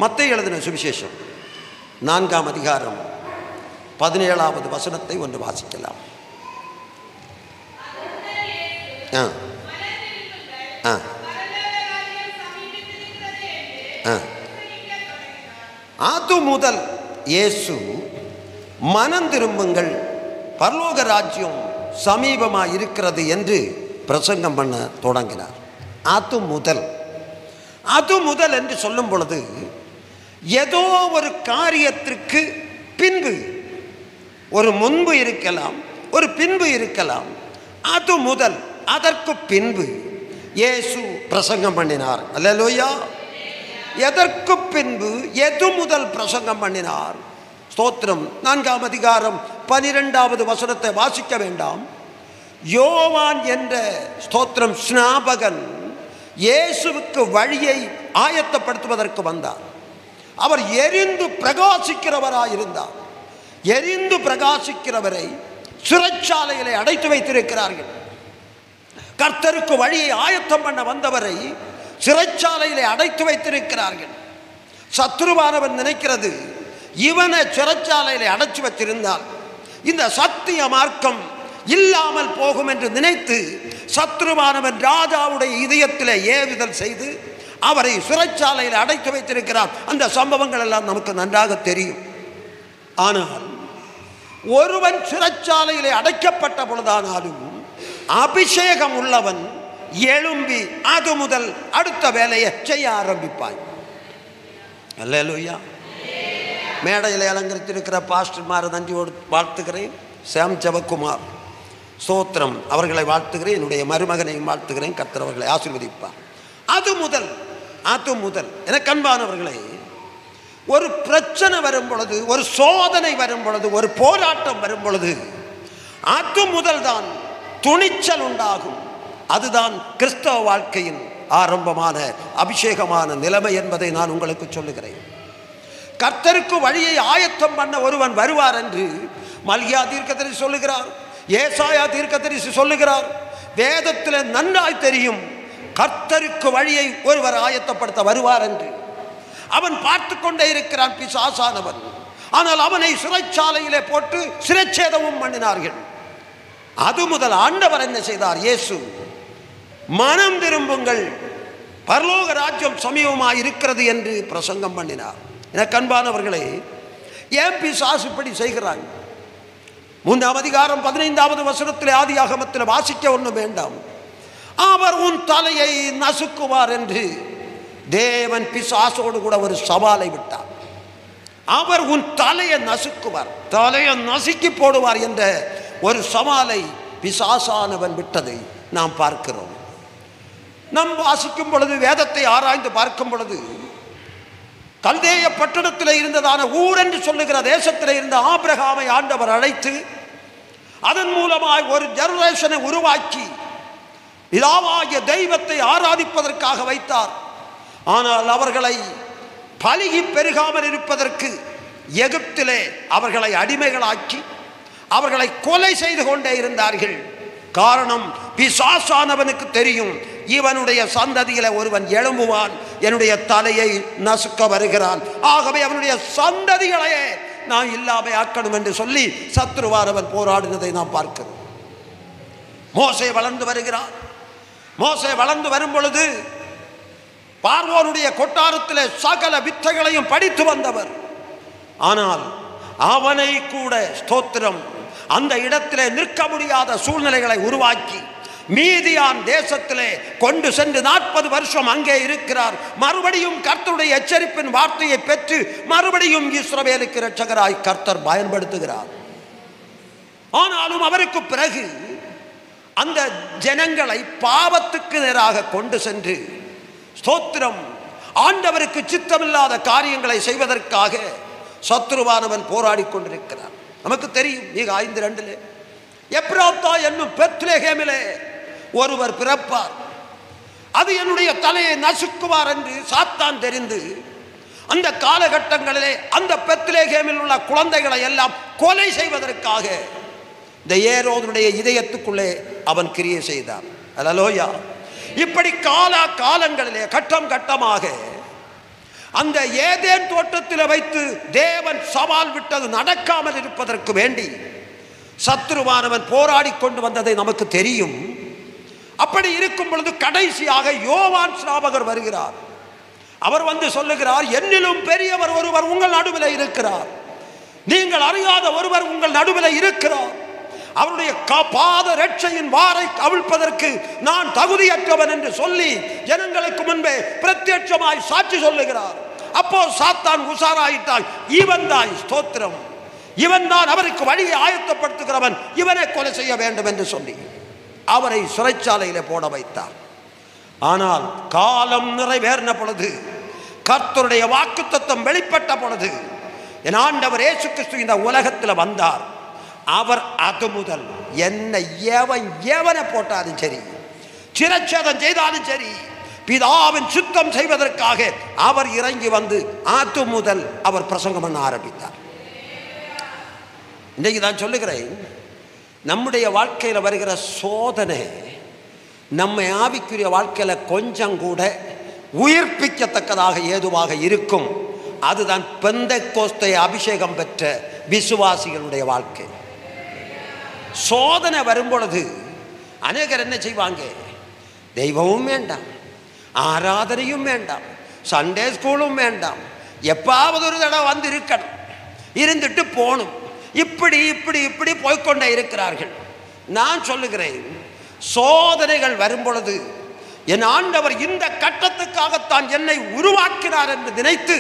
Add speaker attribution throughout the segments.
Speaker 1: மத்தேயு எழுதின சுவிசேஷம் 4ஆம் அதிகாரம் 17வது வசனத்தை ஒன்று வாசிக்கலாம். அது முதல் இயேசு மனம் திரும்புங்கள், பரலோக ராஜ்யம் சமீபமாக இருக்கிறது என்று பிரசங்கம் பண்ண தொடங்கினார். அது முதல் என்று சொல்லும் பொழுது ஏதோ ஒரு காரியத்திற்கு பின்பு, ஒரு முன்பு இருக்கலாம், ஒரு பின்பு இருக்கலாம். அது முதல், அதற்கு பின்பு இயேசு பிரசங்கம் பண்ணினார். அல்லேலூயா. எதற்கு பின்பு, எது முதல் பிரசங்கம் பண்ணினார்? ஸ்தோத்திரம். 4ஆம் அதிகாரம் 12வது வசனத்தை வாசிக்க வேண்டாம். யோவான் என்ற ஸ்தோத்திரம் ஸ்நாபகன் இயேசுவுக்கு வழியை ஆயத்தப்படுத்துவதற்கு வந்தார். அவர் எரிந்து பிரகாசிக்கிறவராயிருந்தார். எரிந்து பிரகாசிக்கிறவரை சிறைச்சாலையிலே அடைத்து வைத்திருக்கிறார்கள். கர்த்தருக்கு வழியை ஆயத்தம் பண்ண வந்தவரை சிறைச்சாலையிலே அடைத்து வைத்திருக்கிறார்கள். சத்ருவானவன் நினைக்கிறது, இவனை சிறைச்சாலையிலே அடைச்சு வச்சிருந்தால் இந்த சத்திய மார்க்கம் இல்லாமல் போகும் என்று நினைத்து சத்ருவானவன் ராஜாவுடைய இதயத்திலே ஏவுதல் செய்து அவரை சிறைச்சாலையில் அடைத்து வைத்திருக்கிறார். அந்த சம்பவங்கள் எல்லாம் நமக்கு நன்றாக தெரியும். ஆனால் ஒருவன் சிறைச்சாலையிலே அடைக்கப்பட்ட பொழுதானாலும் அபிஷேகம் உள்ளவன் எழும்பி அது முதல் அடுத்த வேலையை செய்ய ஆரம்பிப்பாய். அல்லேலூயா. மேடையில் அலங்கரித்திருக்கிற பாஸ்டர்மாரை நன்றியோடு வாழ்த்துகிறேன். சாம் ஜெபக்குமார் ஸ்தோத்திரம், அவர்களை வாழ்த்துகிறேன். என்னுடைய மருமகனையும் வாழ்த்துகிறேன். கர்த்தர் அவர்களை ஆசீர்வதிப்பார். அது முதல் எனக்கு அன்பானவர்களே, ஒரு பிரச்சனை வரும் பொழுது, ஒரு சோதனை வரும் பொழுது, ஒரு போராட்டம் வரும் பொழுது அது முதல் தான் துணிச்சல் உண்டாகும். அதுதான் கிறிஸ்தவ வாழ்க்கையின் ஆரம்பமான அபிஷேகமான நிலைமை என்பதை நான் உங்களுக்கு சொல்லுகிறேன். கர்த்தருக்கு வழியை ஆயத்தம் பண்ண ஒருவன் வருவார் என்று மல்கியா தீர்க்கதரிசி சொல்லுகிறார், ஏசாயா தீர்க்கதரிசி சொல்லுகிறார். வேதத்தில் நன்றாய் தெரியும் கர்த்தருக்கு வழியை ஒருவர் ஆயத்தப்படுத்த வருவார் என்று. அவன் பார்த்து கொண்டே இருக்கிறான் பிசாசானவன். ஆனால் அவனை சிறைச்சாலையிலே போட்டு சிறைச்சேதமும் பண்ணினார்கள். அது முதல் ஆண்டவர் என்ன செய்தார்? இயேசு மனம் திரும்புங்கள், பரலோக ராஜ்யம் சமீபமாக இருக்கிறது என்று பிரசங்கம் பண்ணினார். எனக்கு அன்பானவர்களே, ஏன் பிசாசு இப்படி செய்கிறான்? 3ஆம் அதிகாரம் 15வது வசனத்தில் ஆதியாகமத்தில் வாசிக்க ஒன்றும் வேண்டாம். அவர் உன் தலையை நசுக்குவார் என்று தேவன் பிசாசோடு கூட ஒரு சவாலை விட்டார். அவர் உன் தலையை நசுக்குவார், தலையை நசுக்கி போடுவார் என்ற ஒரு சவாலை பிசாசானவன் விட்டதை நாம் பார்க்கிறோம். நாம் வாசிக்கும் பொழுது, வேதத்தை ஆராய்ந்து பார்க்கும் பொழுது, கல்தேய பட்டணத்தில் இருந்ததான ஊர் என்று சொல்லுகிற தேசத்தில் இருந்த ஆபிரகாமை ஆண்டவர் அழைத்து அதன் மூலமாய் ஒரு ஜெனரேஷனை உருவாக்கி பிதாவாகிய தெய்வத்தை ஆராதிப்பதற்காக வைத்தார். ஆனால் அவர்களை பலுகி பெருகாமல் இருப்பதற்கு எகிப்திலே அவர்களை அடிமைகளாக்கி அவர்களை கொலை செய்து கொண்டே இருந்தார்கள். காரணம், பிசாசானவனுக்கு தெரியும், இவனுடைய சந்ததியில ஒருவன் எழும்புவான், என்னுடைய தலையை நசுக்க வருகிறான், ஆகவே அவனுடைய சந்ததிகளையே நான் இல்லாமல் ஆக்கணும் என்று சொல்லி சத்ருவானவன் போராடினதை நாம் பார்க்கிறோம். மோசே வளர்ந்து வருகிறான். மோசே வளர்ந்து வரும் பொழுது பார்வோனுடைய கொட்டாரத்திலே சகல வித்தைகளையும் படித்து வந்தவர். ஆனால் அவனை கூட ஸ்தோத்திரம் அந்த இடத்திலே நிற்க முடியாத சூழ்நிலைகளை உருவாக்கி மீதியான் தேசத்திலே கொண்டு சென்று 40 வருஷம் அங்கே இருக்கிறார். மறுபடியும் கர்த்தருடைய எச்சரிப்பின் வார்த்தையை பெற்று மறுபடியும் இஸ்ரவேலுக்கு இரட்சகராய் கர்த்தர் பயன்படுத்துகிறார். ஆனாலும் அவருக்கு பிறகு அந்த ஜனங்களை பாவத்துக்கு நேராக கொண்டு சென்று ஸ்தோத்திரம் ஆண்டவருக்கு சித்தமில்லாத காரியங்களை செய்வதற்காக சத்ருவானவன் போராடி கொண்டிருக்கிறார். நமக்கு தெரியும், நீங்க 5:2 எப்ராத்தா என்னும் பெத்லெகேமிலே ஒருவர் பிறப்பார், அது என்னுடைய தலையை நசுக்குவார் என்று சாத்தான் தெரிந்து அந்த காலகட்டங்களிலே அந்த பெத்லெகேமில் உள்ள குழந்தைகளை எல்லாம் கொலை செய்வதற்காக இந்த ஏரோதுடைய இதயத்துக்குள்ளே அவன் கிரியை செய்தான். அல்லேலூயா. இப்படி காலங்களிலே கட்டம் கட்டமாக அந்த ஏதேன் தோட்டத்தில் வைத்து தேவன் சவால் விட்டது நடக்காமல் இருப்பதற்கு வேண்டி சத்துருவானவன் போராடி கொண்டு வந்ததை நமக்கு தெரியும். அப்படி இருக்கும் பொழுது கடைசியாக யோவான் ஸ்நாபகர் வருகிறார். அவர் வந்து சொல்லுகிறார், என்னிலும் பெரியவர் ஒருவர் உங்கள் நடுவில் இருக்கிறார், நீங்கள் அறியாத ஒருவர் உங்கள் நடுவில் இருக்கிறார், அவருடைய பாத ரட்சையின் வாரை அவிழ்ப்பதற்கு நான் தகுதியற்றவன் என்று சொல்லி ஜனங்களுக்கு முன்பே பிரத்யட்சமாய் சாட்சி சொல்லுகிறார். அப்போ சாத்தான் உஷாராயிட்டான், இவன் தான், ஸ்தோத்திரம், இவன் தான் அவருக்கு வழியை ஆயத்தப்படுத்துகிறவன், இவனை கொலை செய்ய வேண்டும் என்று சொல்லி அவரை சிறைச்சாலையிலே போட வைத்தார். ஆனால் காலம் நிறைவேறின பொழுது, கர்த்தருடைய வாக்குத்தத்தம் வெளிப்பட்ட பொழுது, என் ஆண்டவர் இயேசு கிறிஸ்து இந்த உலகத்தில் வந்தார். அவர் அது முதல் என்னை எவனை போட்டாலும் சரி, சிரச்சேதம் செய்தாலும் சரி, பிதாவின் சுத்தம் செய்வதற்காக அவர் இறங்கி வந்து அது முதல் அவர் பிரசங்கம் பண்ண ஆரம்பித்தார். இன்றைக்கு நான் சொல்லுகிறேன், நம்முடைய வாழ்க்கையில் வருகிற சோதனை நம்மை ஆவிக்குரிய வாழ்க்கையில் கொஞ்சம் கூட உயிர்ப்பிக்கத்தக்கதாக ஏதுவாக இருக்கும். அதுதான் பெந்தெக்கோஸ்தை அபிஷேகம் பெற்ற விசுவாசிகளுடைய வாழ்க்கை. சோதனை வரும்பொழுது அநேகர் என்ன செய்வாங்க, தெய்வமும் வேண்டாம், ஆராதனையும் வேண்டாம், சண்டே ஸ்கூலும் வேண்டாம், எப்பாவது ஒரு தடவை வந்து இருக்கணும், இருந்துட்டு போகணும், இப்படி இப்படி இப்படி போய்கொண்டே இருக்கிறார்கள். நான் சொல்லுகிறேன், சோதனைகள் வரும்பொழுது என் ஆண்டவர் இந்த கட்டத்துக்காகத்தான் என்னை உருவாக்கினார் என்று நினைத்து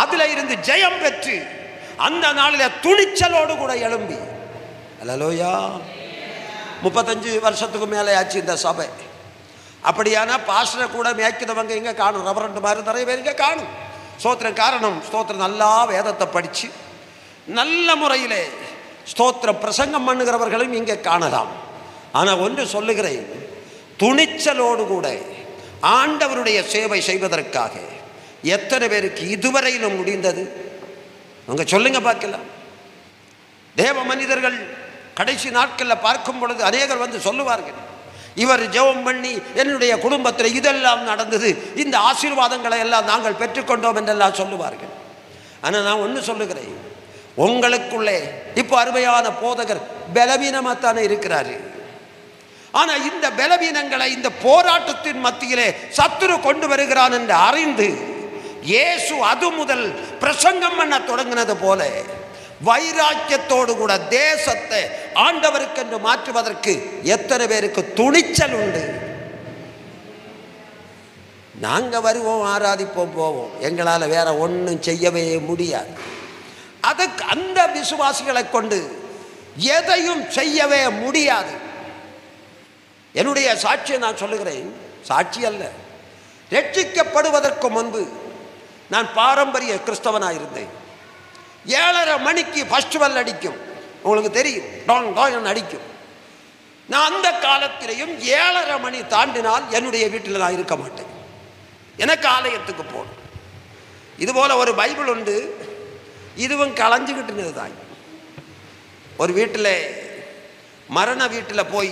Speaker 1: அதில் இருந்து ஜெயம் பெற்று அந்த நாளில் துணிச்சலோடு கூட எழும்பி, அல்லேலூயா, 35 வருஷத்துக்கு மேலே ஆச்சு இந்த சபை. அப்படியான பாஸ்டரை கூட மேய்க்கிறவங்க இங்கே காணும், ரெவரண்ட் மாதிரி நிறைய பேர் இங்கே காணும். ஸ்தோத்திரம். காரணம், ஸ்தோத்திரம், நல்லா வேதத்தை படித்து நல்ல முறையிலே ஸ்தோத்திரம் பிரசங்கம் பண்ணுகிறவர்களும் இங்கே காணலாம். ஆனால் ஒன்று சொல்லுகிறேன், துணிச்சலோடு கூட ஆண்டவருடைய சேவை செய்வதற்காக எத்தனை பேருக்கு இதுவரையிலும் முடிந்தது? அவங்க சொல்லுங்க பார்க்கலாம். தேவ மனிதர்கள் கடைசி நாட்களில் பார்க்கும் பொழுது அநேகர் வந்து சொல்லுவார்கள், இவர் ஜெபம் பண்ணி என்னுடைய குடும்பத்தில் இதெல்லாம் நடந்தது, இந்த ஆசீர்வாதங்களை எல்லாம் நாங்கள் பெற்றுக்கொண்டோம் என்றெல்லாம் சொல்லுவார்கள். ஆனால் நான் ஒன்று சொல்லுகிறேன், உங்களுக்குள்ளே இப்போ அருமையான போதகர் பலவீனமாகத்தானே இருக்கிறாரு. ஆனால் இந்த பலவீனங்களை இந்த போராட்டத்தின் மத்தியிலே சத்துரு கொண்டு வருகிறான் என்று அறிந்து இயேசு அது முதல் பிரசங்கம் பண்ண தொடங்கினது போல வைராக்கியத்தோடு கூட தேசத்தை ஆண்டவருக்கென்று மாற்றுவதற்கு எத்தனை பேருக்கு துணிச்சல் உண்டு? நாங்கள் வருவோம், ஆராதிப்போம், போவோம், எங்களால் வேற ஒன்றும் செய்யவே முடியாது. அதுக்கு அந்த விசுவாசிகளை கொண்டு எதையும் செய்யவே முடியாது. என்னுடைய சாட்சியை நான் சொல்லுகிறேன், சாட்சி அல்ல, ரட்சிக்கப்படுவதற்கு முன்பு நான் பாரம்பரிய கிறிஸ்தவனாக இருந்தேன். 7:30 மணிக்கு ஃபர்ஸ்ட் பெல் அடிக்கும், உங்களுக்கு தெரியும், டாங் டாங் அடிக்கும். நான் அந்த காலத்திலையும் 7:30 மணி தாண்டினால் என்னுடைய வீட்டில் நான் இருக்க மாட்டேன், எனக்கு ஆலயத்துக்கு போகணும். இதுபோல் ஒரு பைபிள் உண்டு, இதுவும் களைஞ்சிக்கிட்டுனது தான். ஒரு வீட்டில் மரண வீட்டில் போய்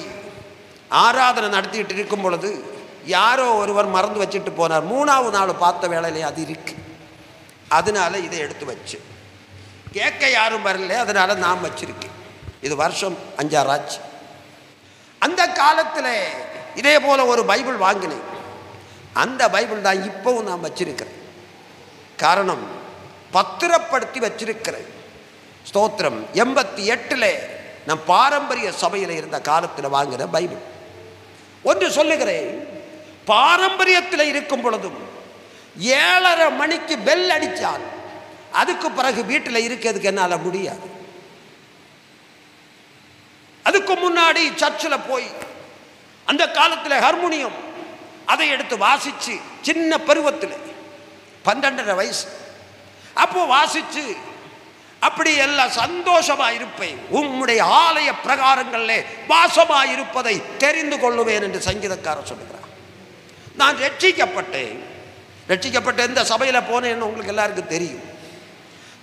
Speaker 1: ஆராதனை நடத்திட்டு இருக்கும் பொழுது யாரோ ஒருவர் மறந்து வச்சுட்டு போனார். 3ஆவது நாள் பார்த்த வேளையிலே அது இருக்கு, அதனால இதை எடுத்து வச்சு கேட்க யாரும் வரல, அதனால நான் வச்சிருக்கேன். இது வருஷம் 5-6 ஆச்சு. அந்த காலத்தில் இதே போல் ஒரு பைபிள் வாங்கினேன். அந்த பைபிள் தான் இப்போவும் நான் வச்சிருக்கிறேன். காரணம், பத்திரப்படுத்தி வச்சிருக்கிறேன். ஸ்தோத்திரம். 88 நான் பாரம்பரிய சபையில் இருந்த காலத்தில் வாங்கின பைபிள். ஒன்று சொல்லுகிறேன், பாரம்பரியத்தில் இருக்கும் பொழுதும் 7:30 மணிக்கு பெல் அடித்தால் அதுக்கு பிறகு வீட்டில் இருக்கிறதுக்கு என்னால் முடியாது. அதுக்கு முன்னாடி சர்ச்சில் போய் அந்த காலத்தில் ஹார்மோனியம் அதை எடுத்து வாசித்து, சின்ன பருவத்தில் 12.5 வயசு அப்போ வாசித்து அப்படி எல்லாம் சந்தோஷமாக இருப்பேன். உம்முடைய ஆலய பிரகாரங்களிலே வாசமாக இருப்பதை தெரிந்து கொள்ளுவேன் என்று சங்கீதக்காரர் சொல்லுகிறார். நான் ரட்சிக்கப்பட்டேன். இந்த சபையில் போனேன்னு உங்களுக்கு எல்லாருக்கும் தெரியும்.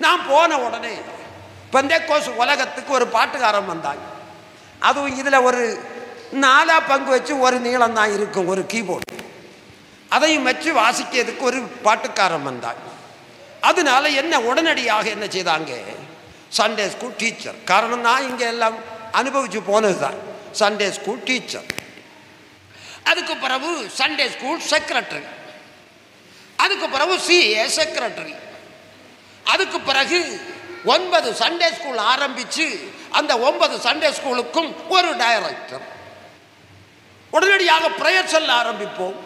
Speaker 1: நான் போன உடனே பெந்தெக்கோஸ்து உலகத்துக்கு ஒரு பாட்டுக்காரன் வந்தாங்க. அதுவும் இதில் ஒரு 4 பங்கு வச்சு ஒரு நீளம் தான் இருக்கும், ஒரு கீபோர்டு, அதையும் வச்சு வாசிக்கிறதுக்கு ஒரு பாட்டுக்காரன் வந்தாங்க. அதனால என்ன உடனடியாக என்ன செய்தாங்க, சண்டே ஸ்கூல் டீச்சர். காரணம் நான் இங்கே எல்லாம் அனுபவிச்சு போனது தான். சண்டே ஸ்கூல் டீச்சர், அதுக்கு பிறகு சண்டே ஸ்கூல் செக்ரட்டரி, அதுக்கு பிறகு சிஏ செக்ரட்டரி, அதுக்கு பிறகு 9 சண்டே ஸ்கூல் ஆரம்பித்து அந்த 9 சண்டே ஸ்கூலுக்கும் ஒரு டைரக்டர். உடனடியாக பிரேயர் செல் ஆரம்பிப்போம்.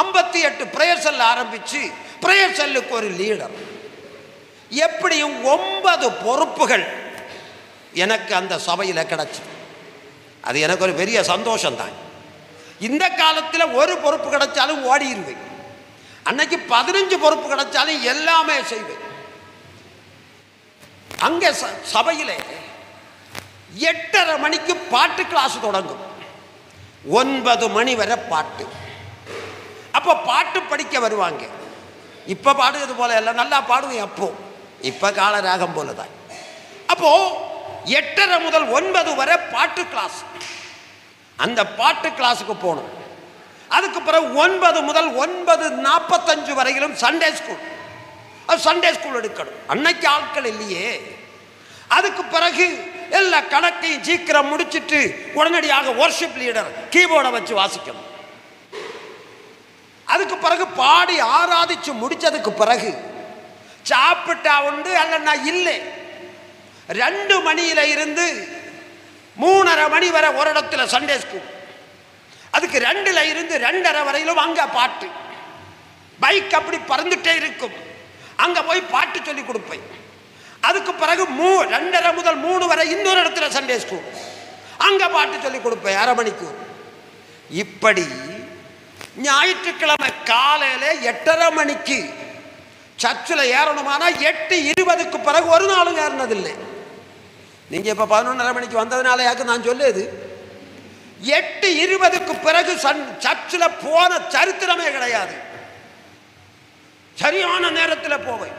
Speaker 1: 58 பிரேயர் செல் ஆரம்பித்து பிரேயர் செல்லுக்கு ஒரு லீடர். எப்படியும் 9 பொறுப்புகள் எனக்கு அந்த சபையில் கிடைச்சி. அது எனக்கு ஒரு பெரிய சந்தோஷம்தான். இந்த காலத்தில் ஒரு பொறுப்பு கிடைச்சாலும் ஓடிடுவேன். அன்னைக்கு 15 பொறுப்பு கிடைச்சாலும் எல்லாமே செய்வேன். அங்கே சபையில் 8:30 மணிக்கு பாட்டு கிளாஸ் தொடங்கும், 9 மணி வரை பாட்டு. அப்போ பாட்டு படிக்க வருவாங்க. இப்போ பாடுறது போல எல்லாம் நல்லா பாடுவேன். அப்போ இப்போ கால ராகம் போல தான். அப்போது 8:30 முதல் 9 வரை பாட்டு கிளாஸ். அந்த பாட்டு கிளாஸுக்கு போகணும். அதுக்கு பிறகு 9 முதல் 9:45 வரையிலும் சண்டே ஸ்கூல். சண்டே ஸ்கூல் எடுக்கணும். அன்னைக்கு ஆட்கள் இல்லையே. அதுக்கு பிறகு எல்லா கணக்கையும் சீக்கிரம் முடிச்சுட்டு உடனடியாக வொர்ஷிப் லீடர் கீபோர்டை வச்சு வாசிக்கணும். அதுக்கு பிறகு பாடி ஆராதிச்சு முடிச்சதுக்கு பிறகு சாப்பிட்டா உண்டு, அல்லனா இல்லை. 2 மணியில இருந்து 3:30 மணி வரை ஒரு இடத்துல சண்டே ஸ்கூல். அதுக்கு 2ல இருந்து 2:30 வரையிலும் அங்க பாட்டு. பைக் அப்படி பறந்துட்டே இருக்கும். அங்க போய் பாட்டு சொல்லி கொடுப்பேன். அதுக்கு பிறகு 2:30 முதல் 3 வரை இன்னொரு இடத்துல சண்டே ஸ்கூல். அங்க பாட்டு சொல்லி கொடுப்பேன் 1/2 மணிக்கு. இப்படி ஞாயிற்றுக்கிழமை காலையில 8:30 மணிக்கு சர்ச்சில் ஏறணுமானா 8:20க்கு பிறகு ஒரு நாளும் ஏறினதில்லை. நீங்க இப்ப 11:30 மணிக்கு வந்ததுனால யாக்கு நான் சொல்லுது, 8:20க்கு பிறகு சர்ச்சில் போன சரித்திரமே கிடையாது. சரியான நேரத்தில் போவேன்.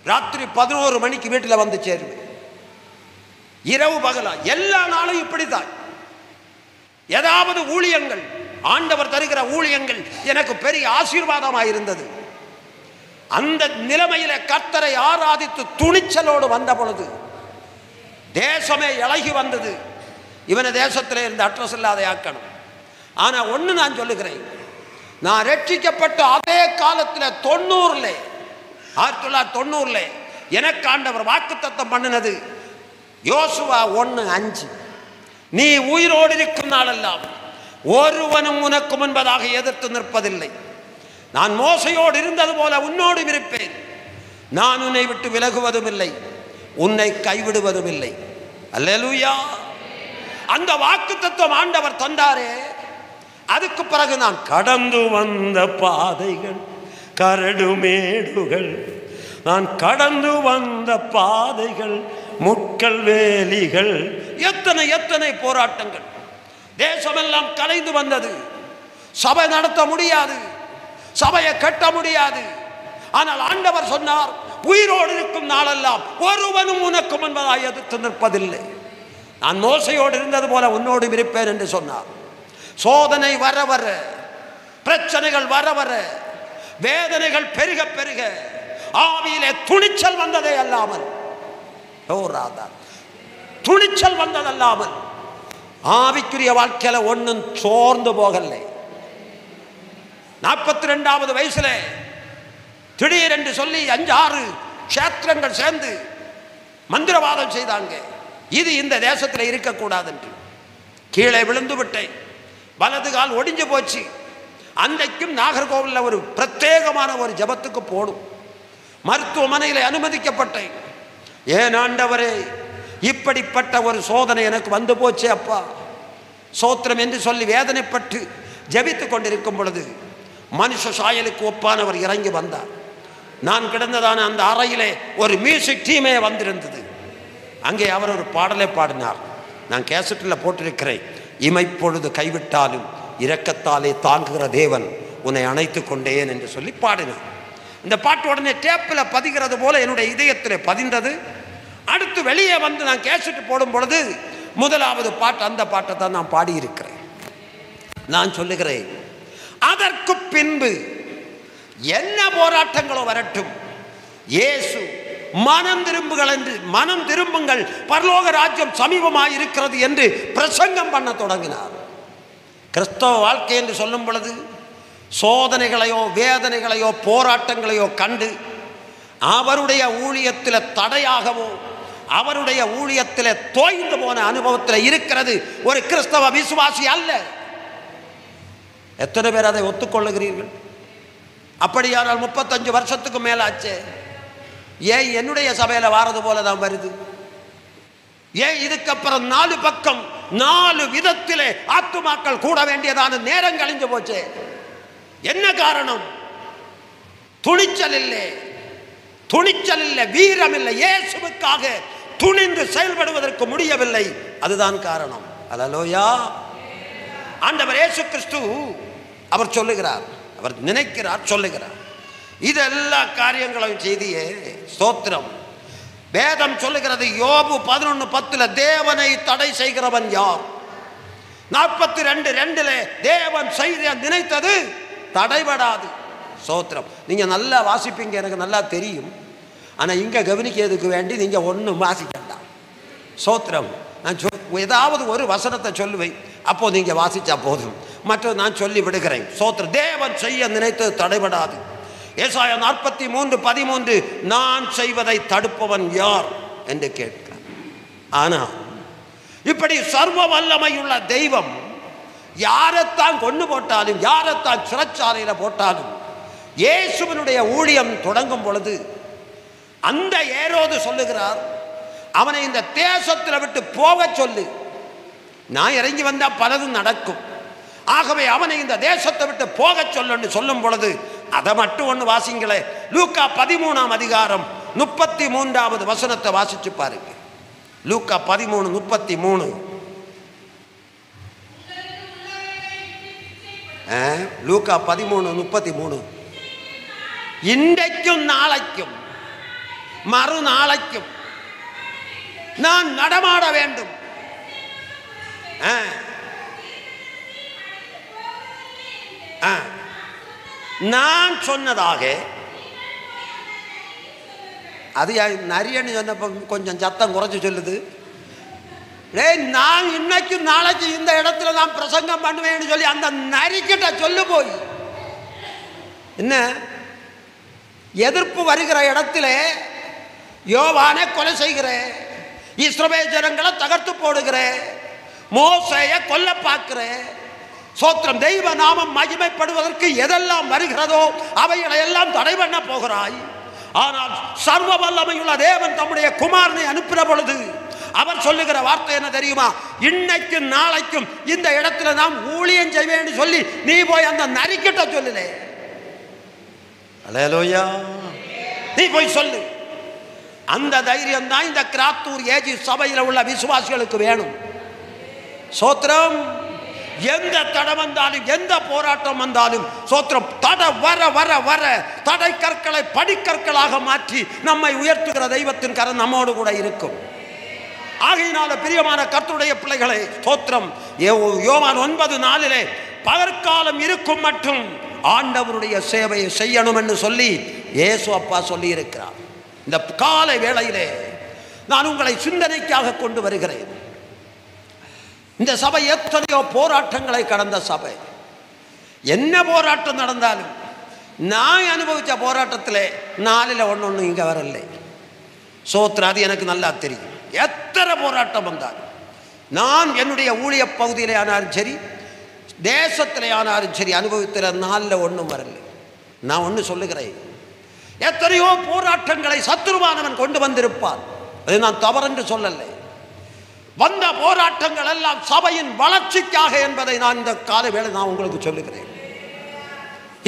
Speaker 1: ராத்திரி 11 மணிக்கு வீட்டில் வந்து சேருவேன். இரவு பகலா எல்லா நாளும் இப்படித்தான். ஏதாவது ஊழியங்கள், ஆண்டவர் தருகிற ஊழியங்கள் எனக்கு பெரிய ஆசீர்வாதமாக இருந்தது. அந்த நிலைமையில கர்த்தரை ஆராதித்து துணிச்சலோடு வந்த பொழுது தேசமே இளகி வந்தது. இவனை தேசத்தில் இருந்து அட்ரஸ் இல்லாத ஆக்கணும். ஆனா ஒண்ணு நான் சொல்லுகிறேன், நான் ரட்சிக்கப்பட்ட அதே காலத்தில் 1990 எனக்கு ஆண்டவர் வாக்குத்தத்தம் பண்ணினது யோசுவா 1:5, நீ உயிரோடு இருக்கும் நாளெல்லாம் ஒருவனும் உனக்கு முன்பதாக எதிர்த்து நிற்பதில்லை. நான் மோசையோடு இருந்தது போல உன்னோடு இருப்பேன். நான் உன்னை விட்டு விலகுவதும் இல்லை, உன்னை கைவிடுவதும் இல்லை. அல்லேலூயா. அந்த வாக்குத்தத்தம் ஆண்டவர் தந்தாரே. அதுக்கு பிறகு நான் கடந்து வந்த பாதைகள் கரடுமேடுகள், நான் கடந்து வந்த பாதைகள் முட்கள் வேலிகள், எத்தனை எத்தனை போராட்டங்கள். தேசமெல்லாம் கலைந்து வந்தது. சபை நடத்த முடியாது, சபையை கட்ட முடியாது. ஆனால் ஆண்டவர் சொன்னார், உயிரோடு இருக்கும் நாளெல்லாம் ஒருவனும் உனக்கு முன்பதாக எதிர்த்து நிற்பதில்லை. நான் மோசையோடு இருந்தது போல உன்னோடு இருப்பேன் என்று சொன்னார். சோதனை வர வர, பிரச்சனைகள் வர வர, வேதனைகள் பெருக பெருக ஆவியிலே துணிச்சல் வந்ததே அல்லாமல், துணிச்சல் வந்ததல்லாமல் ஆவிக்குரிய வாழ்க்கையில ஒன்னும் சோர்ந்து போகலை. 42வது வயசுல திடீரென்று சொல்லி 5-6 கஷேத்திரங்கள் சேர்ந்து மந்திரவாதம் செய்தாங்க. இது இந்த தேசத்தில் இருக்கக்கூடாது என்று கீழே விழுந்து விட்டேன். வலது கால் ஒடிஞ்சு போச்சு. அன்றைக்கும் நாகர்கோவிலில் ஒரு பிரத்யேகமான ஒரு ஜபத்துக்கு போடும். மருத்துவமனையில் அனுமதிக்கப்பட்டேன். ஏன் ஆண்டவரே, இப்படிப்பட்ட ஒரு சோதனை எனக்கு வந்து போச்சே அப்பா, சோத்திரம் என்று சொல்லி வேதனைப்பட்டு ஜபித்து கொண்டிருக்கும் பொழுது மனுஷ சாயலுக்கு ஒப்பானவர் இறங்கி வந்தார். நான் கிடந்ததான அந்த அறையிலே ஒரு மியூசிக் டீமே வந்திருந்தது. அங்கே அவர் ஒரு பாடலை பாடினார். நான் கேசட்டில் போட்டிருக்கிறேன். இமைப்பொழுது கைவிட்டாலும் இரக்கத்தாலே தாங்குகிற தேவன் உன்னை அணைத்து கொண்டேன் என்று சொல்லி பாடினார். இந்த பாட்டு உடனே டேப்பில் பதிகிறது போல என்னுடைய இதயத்தில் பதிந்தது. அடுத்து வெளியே வந்து நான் கேசட்டு போடும் பொழுது முதலாவது பாட்டு, அந்த பாட்டை தான் நான் பாடியிருக்கிறேன். நான் சொல்லுகிறேன், அதற்கு பின்பு என்ன போராட்டங்களோ வரட்டும், இயேசு மனம் திரும்புங்கள், பரலோக ராஜ்யம் சமீபமாய் இருக்கிறது என்று பிரசங்கம் பண்ண தொடங்கினார். கிறிஸ்தவ வாழ்க்கை என்று சொல்லும் பொழுது சோதனைகளையோ வேதனைகளையோ போராட்டங்களையோ கண்டு அவருடைய ஊழியத்தில் தடையாகவோ அவருடைய ஊழியத்தில் தோய்ந்து போன அனுபவத்தில் இருக்கிறது ஒரு கிறிஸ்தவ விசுவாசி அல்ல. எத்தனை பேர் அதை ஒத்துக்கொள்ளுகிறீர்கள்? அப்படியானால் 35 வருஷத்துக்கு மேலாச்சு. ஏன் என்னுடைய சபையில் வாரது போல தான் வருது? ஏன் இதுக்கப்புறம் 4 பக்கம் 4 விதத்திலே ஆத்துமாக்கள் கூட வேண்டியதான நேரம் கழிஞ்சு போச்சு? என்ன காரணம்? துணிச்சல் இல்லை, வீரம் இல்லை, இயேசுவுக்காக துணிந்து செயல்படுவதற்கு முடியவில்லை. அதுதான் காரணம். அல்லேலூயா. ஆண்டவர் இயேசு கிறிஸ்து அவர் சொல்லுகிறார், அவர் நினைக்கிறார், சொல்லுகிறார். இது எல்லா காரியங்களும் செய்தியே ஸ்தோத்திரம். வேதம் சொல்லுகிறது யோபு 11:10 தேவனை தடை செய்கிறவன் யார்? 42:2 தேவன் செய்த நினைத்தது தடைபடாது. ஸ்தோத்திரம். நீங்கள் நல்லா வாசிப்பீங்க, எனக்கு நல்லா தெரியும். ஆனால் இங்கே கவனிக்கிறதுக்கு வேண்டி நீங்கள் ஒன்றும் வாசிக்கண்டாம். ஸ்தோத்திரம். நான் ஏதாவது ஒரு வசனத்தை சொல்லுவேன், அப்போ நீங்கள் வாசித்தா போதும், மற்ற நான் சொல்லி விடுகிறேன். ஸ்தோத்திரம். தேவன் செய்ய நினைத்தது தடைபடாது. ஏசாயா 43:13 நான் செய்வதை தடுப்பவன் யார் என்று கேட்கிறார். ஆனால் இப்படி சர்வ வல்லமையுள்ள தெய்வம் யாரைத்தான் கொண்டு போட்டாலும் யாரைத்தான் சிறைச்சாலையில் போட்டாலும் இயேசுவினுடைய ஊழியம் தொடங்கும் பொழுது அந்த ஏரோது சொல்லுகிறார், அவனை இந்த தேசத்தில் விட்டு போக சொல்லு, நான் இறங்கி வந்தால் பலதும் நடக்கும், ஆகவே அவனை இந்த தேசத்தை விட்டு போக சொல்லுன்னு சொல்லும் பொழுது அதை மட்டும் ஒன்று வாசிங்களே. லூக்கா 13ஆம் அதிகாரம் 33வது வசனத்தை வாசிச்சு பாருங்க. லூக்கா 13:33. லூக்கா 13:33. இன்றைக்கும் நாளைக்கும் மறுநாளைக்கும் நான் நடமாட வேண்டும். நான் சொன்னதாக அது நரியன்னு சொன்னப்ப கொஞ்சம் சத்தம் குறைச்சி சொல்லுது. நான் இன்னைக்கு நாளைக்கு இந்த இடத்துல நான் பிரசங்கம் பண்ணுவேன்னு சொல்லி அந்த நரிக்கிட்ட சொல்லு போய் என்ன எதிர்ப்பு வருகிற இடத்துல யோவானை கொலை செய்கிற, இஸ்ரவேல் ஜனங்களை தகர்த்து போடுகிற, மோசேயை கொல்ல பார்க்கிற, சோத்திரம் தெய்வ நாமம் மகிமைப்படுவதற்கு எதெல்லாம் வருகிறதோ அவைகளை எல்லாம் தடை பண்ண போகிறாய். ஆனால் சர்வ வல்லமையுள்ள தேவன் தம்முடைய குமாரனை அனுப்பின பொழுது அவர் சொல்லுகிற வார்த்தை என்ன தெரியுமா? இன்னைக்கும் நாளைக்கும் இந்த இடத்துல நாம் ஊழியம் செய்வேன்னு சொல்லி நீ போய் அந்த நரிக்கிட்ட சொல்லுலே. அல்லேலூயா. நீ போய் சொல்லு. அந்த தைரியம் தான் இந்த கிராத்தூர் ஏஜி சபையில் உள்ள விசுவாசிகளுக்கு வேணும். சோத்திரம். எந்த தடை வந்தாலும் எந்த போராட்டம் வந்தாலும் சோத்திரம் தடை வர வர வர தடை கற்களை படிக்கற்களாக மாற்றி நம்மை உயர்த்துகிற தெய்வத்தின் கரம் நம்மோடு கூட இருக்கும். ஆகையினால பிரியமான கர்த்தருடைய பிள்ளைகளை சோத்திரம். யோவான் 9:4 பகற்காலம் இருக்கும் மட்டும் ஆண்டவருடைய சேவையை செய்யணும் என்று சொல்லி இயேசு அப்பா சொல்லி இருக்கிறார். இந்த காலை வேளையிலே நான் உங்களை சிந்தனைக்காக கொண்டு வருகிறேன். இந்த சபை எத்தனையோ போராட்டங்களை கடந்த சபை. என்ன போராட்டம் நடந்தாலும் நான் அனுபவித்த போராட்டத்தில் 4ல் 1 இங்கே வரலை. சோத்திரம். அது எனக்கு நல்லா தெரியும். எத்தனை போராட்டம் வந்தாலும் நான் என்னுடைய ஊழிய பகுதியிலே ஆனாலும் சரி, தேசத்திலே ஆனாலும் சரி, அனுபவித்த 4ல் 1 வரலை. நான் ஒன்று சொல்லுகிறேன், எத்தனையோ போராட்டங்களை சத்துருவானவன் கொண்டு வந்திருப்பான். அது நான் தவறென்று சொல்லலை. வந்த போராட்டங்கள் எல்லாம் சபையின் வளர்ச்சிக்காக என்பதை நான் இந்த கால வேளை நான் உங்களுக்கு சொல்லுகிறேன்.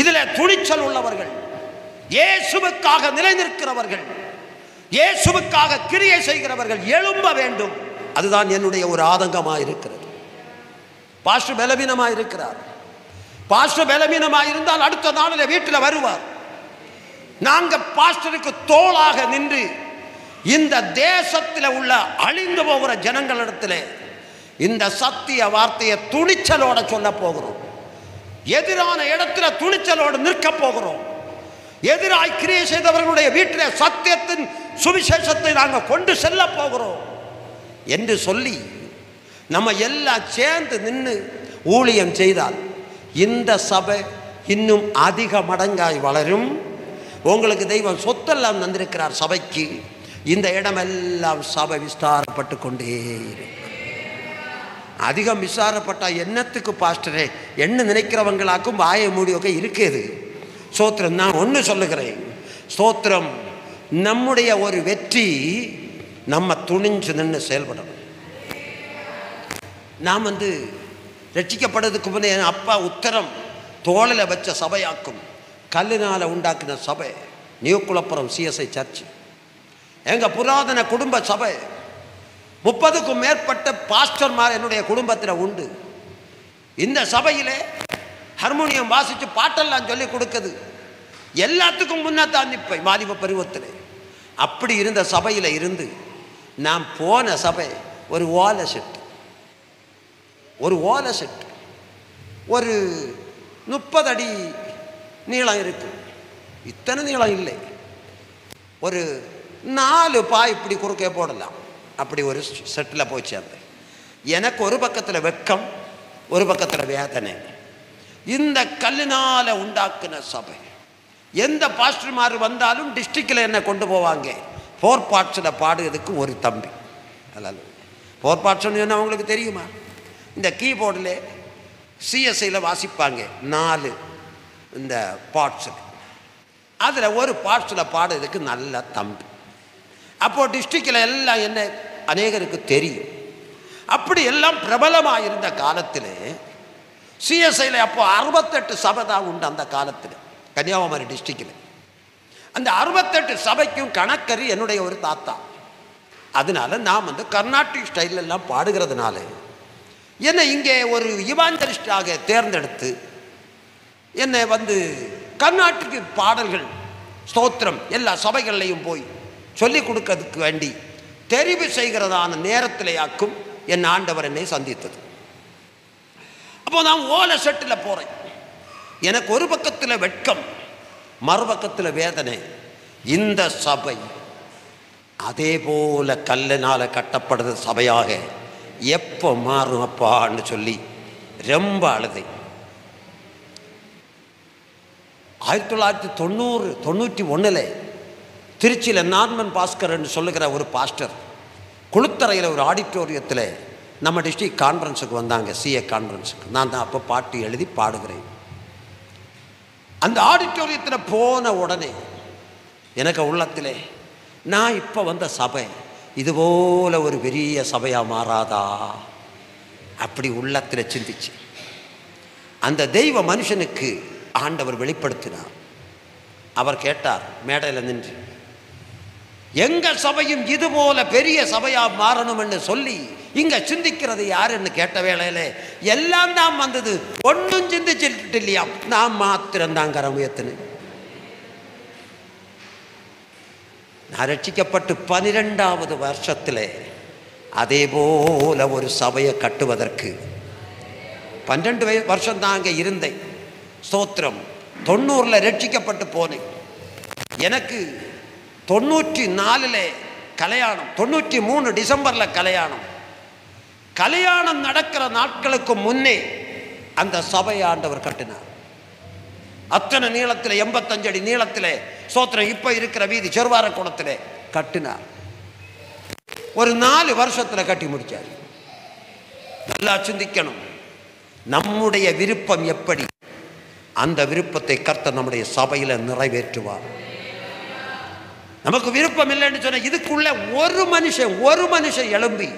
Speaker 1: இதில் துணிச்சல் உள்ளவர்கள், இயேசுவுக்காக நிலை நிற்கிறவர்கள், இயேசுவுக்காக கிரியை செய்கிறவர்கள் எழும்ப வேண்டும். அதுதான் என்னுடைய ஒரு ஆதங்கமாக இருக்கிறது. பாஸ்டர் பலவீனமாக இருக்கிறார். பாஸ்டர் பலவீனமாக இருந்தால் அடுத்த நாளில் வீட்டில் வருவார். நாங்கள் பாஸ்டருக்கு தோளாக நின்று இந்த தேசத்தில் உள்ள அழிந்து போகிற ஜனங்களிடத்தில் இந்த சத்திய வார்த்தையை துணிச்சலோட சொல்ல போகிறோம். எதிரான இடத்துல துணிச்சலோடு நிற்க போகிறோம். எதிராய் கிரியை செய்தவர்களுடைய வீட்டிலே சத்தியத்தின் சுவிசேஷத்தை நாங்கள் கொண்டு செல்ல போகிறோம் என்று சொல்லி நம்ம எல்லாம் சேர்ந்து நின்று ஊழியம் செய்தால் இந்த சபை இன்னும் அதிக மடங்காய் வளரும். உங்களுக்கு தெய்வம் சொத்தெல்லாம் தந்திருக்கிறார் சபைக்கு. இந்த இடமெல்லாம் சபை விஸ்தாரப்பட்டு கொண்டே இருக்கும். அதிகம் விசாரப்பட்டால் என்னத்துக்கு பாஸ்டரே என்ன நினைக்கிறவங்களாக்கும் வாயை மூடியோக்க இருக்குது. ஸ்தோத்திரம். நான் ஒன்று சொல்லுகிறேன், ஸ்தோத்திரம், நம்முடைய ஒரு வெற்றி நம்ம துணிஞ்சு நின்று செயல்படணும். நாம் ரட்சிக்கப்படுறதுக்கு முன்னே என் அப்பா உத்தரம் தோளில் வச்ச சபையாக்கும், கல்லினால் உண்டாக்கின சபை நியூக்குளப்புறம் சிஎஸ்ஐ சர்ச். எங்கள் புராதன குடும்ப சபை 30க்கும் மேற்பட்ட பாஸ்டர்மார் என்னுடைய குடும்பத்தில் உண்டு. இந்த சபையிலே ஹார்மோனியம் வாசித்து பாட்டெல்லாம் சொல்லி கொடுக்குது. எல்லாத்துக்கும் முன்னத்தான் நிற்பேன் வாலிப பருவத்தில். அப்படி இருந்த சபையில் இருந்து நான் போன சபை ஒரு ஓலை செட்டு, ஒரு 30 அடி நீளம் இருக்கு. இத்தனை நீளம் இல்லை, ஒரு 4 பாய் இப்படி குறுக்கே போடலாம். அப்படி ஒரு செட்டில் போய் சேர்ந்தேன். எனக்கு ஒரு பக்கத்தில் வெட்கம், ஒரு பக்கத்தில் வேதனை. இந்த கல்லினால் உண்டாக்குன சபை. எந்த பாஸ்டர்மார் வந்தாலும் டிஸ்ட்ரிக்டில் என்னை கொண்டு போவாங்க. 4 பார்ட்ஸில் பாடுறதுக்கு ஒரு தம்பி. அதாவது 4 பார்ட்ஸ்ன்னு சொன்னால் அவங்களுக்கு தெரியுமா? இந்த கீபோர்டில் சிஎஸ்ஐயில் வாசிப்பாங்க 4 இந்த பார்ட்ஸில். அதில் ஒரு பார்ட்ஸில் பாடுறதுக்கு நல்ல தம்பி. அப்போது டிஸ்ட்ரிக்டில் எல்லாம் என்ன அநேகருக்கு தெரியும். அப்படி எல்லாம் பிரபலமாக இருந்த காலத்தில் சிஎஸ்ஐயில் அப்போ 68 சபை தான் உண்டு அந்த காலத்தில் கன்னியாகுமரி டிஸ்ட்ரிக்டில். அந்த 68 சபைக்கும் கணக்கறி என்னுடைய ஒரு தாத்தா. அதனால நான் கர்நாடிக் ஸ்டைல் எல்லாம் பாடுகிறதுனால என்னை இங்கே ஒரு இவாஞ்சலிஸ்டாக தேர்ந்தெடுத்து என்னை கர்நாடிக் பாடல்கள் ஸ்தோத்திரம் எல்லா சபைகள்லையும் போய் சொல்லிக் கொடுக்கறதுக்கு வேண்டி தெரிவு செய்கிறதான நேரத்திலேயாக்கும் என் ஆண்டவர் என்னை சந்தித்தது. அப்போ நான் ஓலை செட்டில் போகிறேன். எனக்கு ஒரு பக்கத்தில் வெட்கம், மறுபக்கத்தில் வேதனை. இந்த சபை அதே போல கல்லினால் கட்டப்படுற சபையாக எப்போ மாறும் அப்பான்னு சொல்லி ரொம்ப அழுதை. 1991 திருச்சியில் நார்மன் பாஸ்கர் என்று சொல்லுகிற ஒரு பாஸ்டர் குளுத்தரையில் ஒரு ஆடிட்டோரியத்தில் நம்ம டிஸ்ட்ரிக்ட் கான்ஃபரன்ஸுக்கு வந்தாங்க, சிஏ கான்ஃபரன்ஸுக்கு. நான் தான் அப்போ பாட்டு எழுதி பாடுகிறேன். அந்த ஆடிட்டோரியத்தில் போன உடனே எனக்கு உள்ளத்திலே நான் இப்போ வந்த சபை இதுபோல் ஒரு பெரிய சபையாக மாறாதா அப்படி உள்ளத்தில் சிந்திச்சு அந்த தெய்வ மனுஷனுக்கு ஆண்டவர் வெளிப்படுத்தினார். அவர் கேட்டார் மேடையில் நின்று, எங்கள் சபையும் இதுபோல பெரிய சபையாக மாறணும் என்று சொல்லி இங்கே சிந்திக்கிறது யாருன்னு கேட்ட வேளையில் எல்லாம் தான் வந்தது, ஒன்றும் சிந்திச்சுட்டு இல்லையா, நான் மாத்திரம்தான் கரம் உயர்த்தினேன். நான் ரட்சிக்கப்பட்டு 12வது வருஷத்தில் அதே போல ஒரு சபையை கட்டுவதற்கு 12 வருஷம் தான் அங்கே இருந்தேன். ஸ்தோத்திரம். 90 ரட்சிக்கப்பட்டு போனேன். எனக்கு 94 கல்யாணம், 93 டிசம்பரில் கல்யாணம். கல்யாணம் நடக்கிற நாட்களுக்கு முன்னே அந்த சபையை ஆண்டவர் கட்டினார். அத்தனை நீளத்தில் 85 அடி நீளத்தில் ஸ்தோத்திரம் இப்போ இருக்கிற வீதி செருவார குளத்தில் கட்டினார். ஒரு 4 வருஷத்தில் கட்டி முடிச்சார். நல்லா சிந்திக்கணும், நம்முடைய விருப்பம் எப்படி, அந்த விருப்பத்தை கர்த்தர் நம்முடைய சபையில் நிறைவேற்றுவார். நமக்கு விருப்பம் இல்லைன்னு சொன்ன இதுக்குள்ள ஒரு மனுஷன் எழும்பி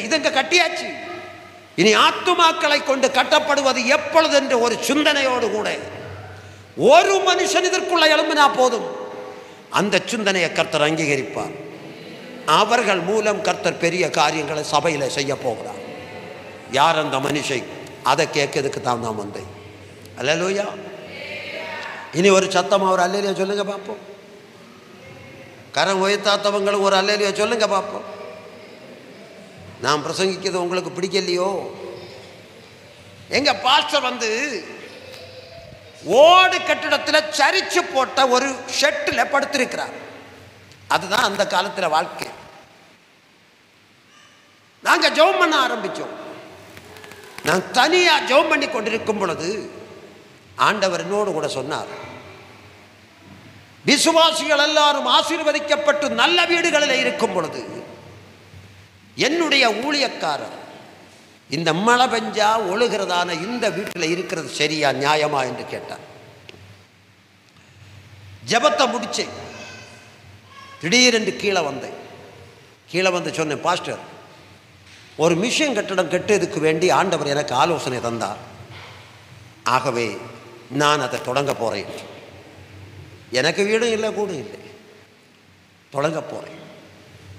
Speaker 1: இதங்க கட்டியாச்சு, இனி ஆத்துமாக்களை கொண்டு கட்டப்படுவது எப்பொழுது என்ற ஒரு சிந்தனையோடு கூட ஒரு மனுஷன் இதற்குள்ள எழும்பினா போதும், அந்த சிந்தனையை கர்த்தர் அங்கீகரிப்பார். அவர்கள் மூலம் கர்த்தர் பெரிய காரியங்களை சபையில் செய்ய போகிறார். யார் அந்த மனுஷன்? அதை கேட்கறதுக்கு தான் நான் வந்தேன். அல்லேலூயா. இனி ஒரு சத்தமாக ஒரு அல்லேலூயா சொல்லுங்க பார்ப்போம். கரம் உயர்த்தாத்தவங்களும் ஒரு அல்லேலூயா சொல்லுங்க பார்ப்போம். நான் பிரசங்கிக்கிறது உங்களுக்கு பிடிக்கலையோ? எங்க பாஸ்டர் ஓடு கட்டிடத்தில் சரிச்சு போட்ட ஒரு ஷெட்டில் படுத்திருக்கிறார். அதுதான் அந்த காலத்தில் வாழ்க்கை. நாங்கள் ஜெபம் பண்ண ஆரம்பித்தோம். நான் தனியாக ஜெபம் பண்ணி கொண்டிருக்கும் பொழுது ஆண்டவர் என்னோடு கூட சொன்னார், விசுவாசிகள் எல்லாரும் ஆசீர்வதிக்கப்பட்டு நல்ல வீடுகளில் இருக்கும் பொழுது என்னுடைய ஊழியக்காரர் இந்த மழை பெஞ்சா ஒழுகிறதான இந்த வீட்டில் இருக்கிறது சரியா நியாயமா என்று கேட்டார். ஜெபத்தை முடிச்சேன். திடீரென்று கீழே வந்தேன். கீழே வந்து சொன்னேன், பாஸ்டர், ஒரு மிஷன் கட்டடம் கட்டுறதுக்கு வேண்டி ஆண்டவர் எனக்கு ஆலோசனை தந்தார். ஆகவே நான் அதை தொடங்க போகிறேன். எனக்கு வீடும் இல்லை, கூடும் இல்லை, தொடங்க போகிறேன்.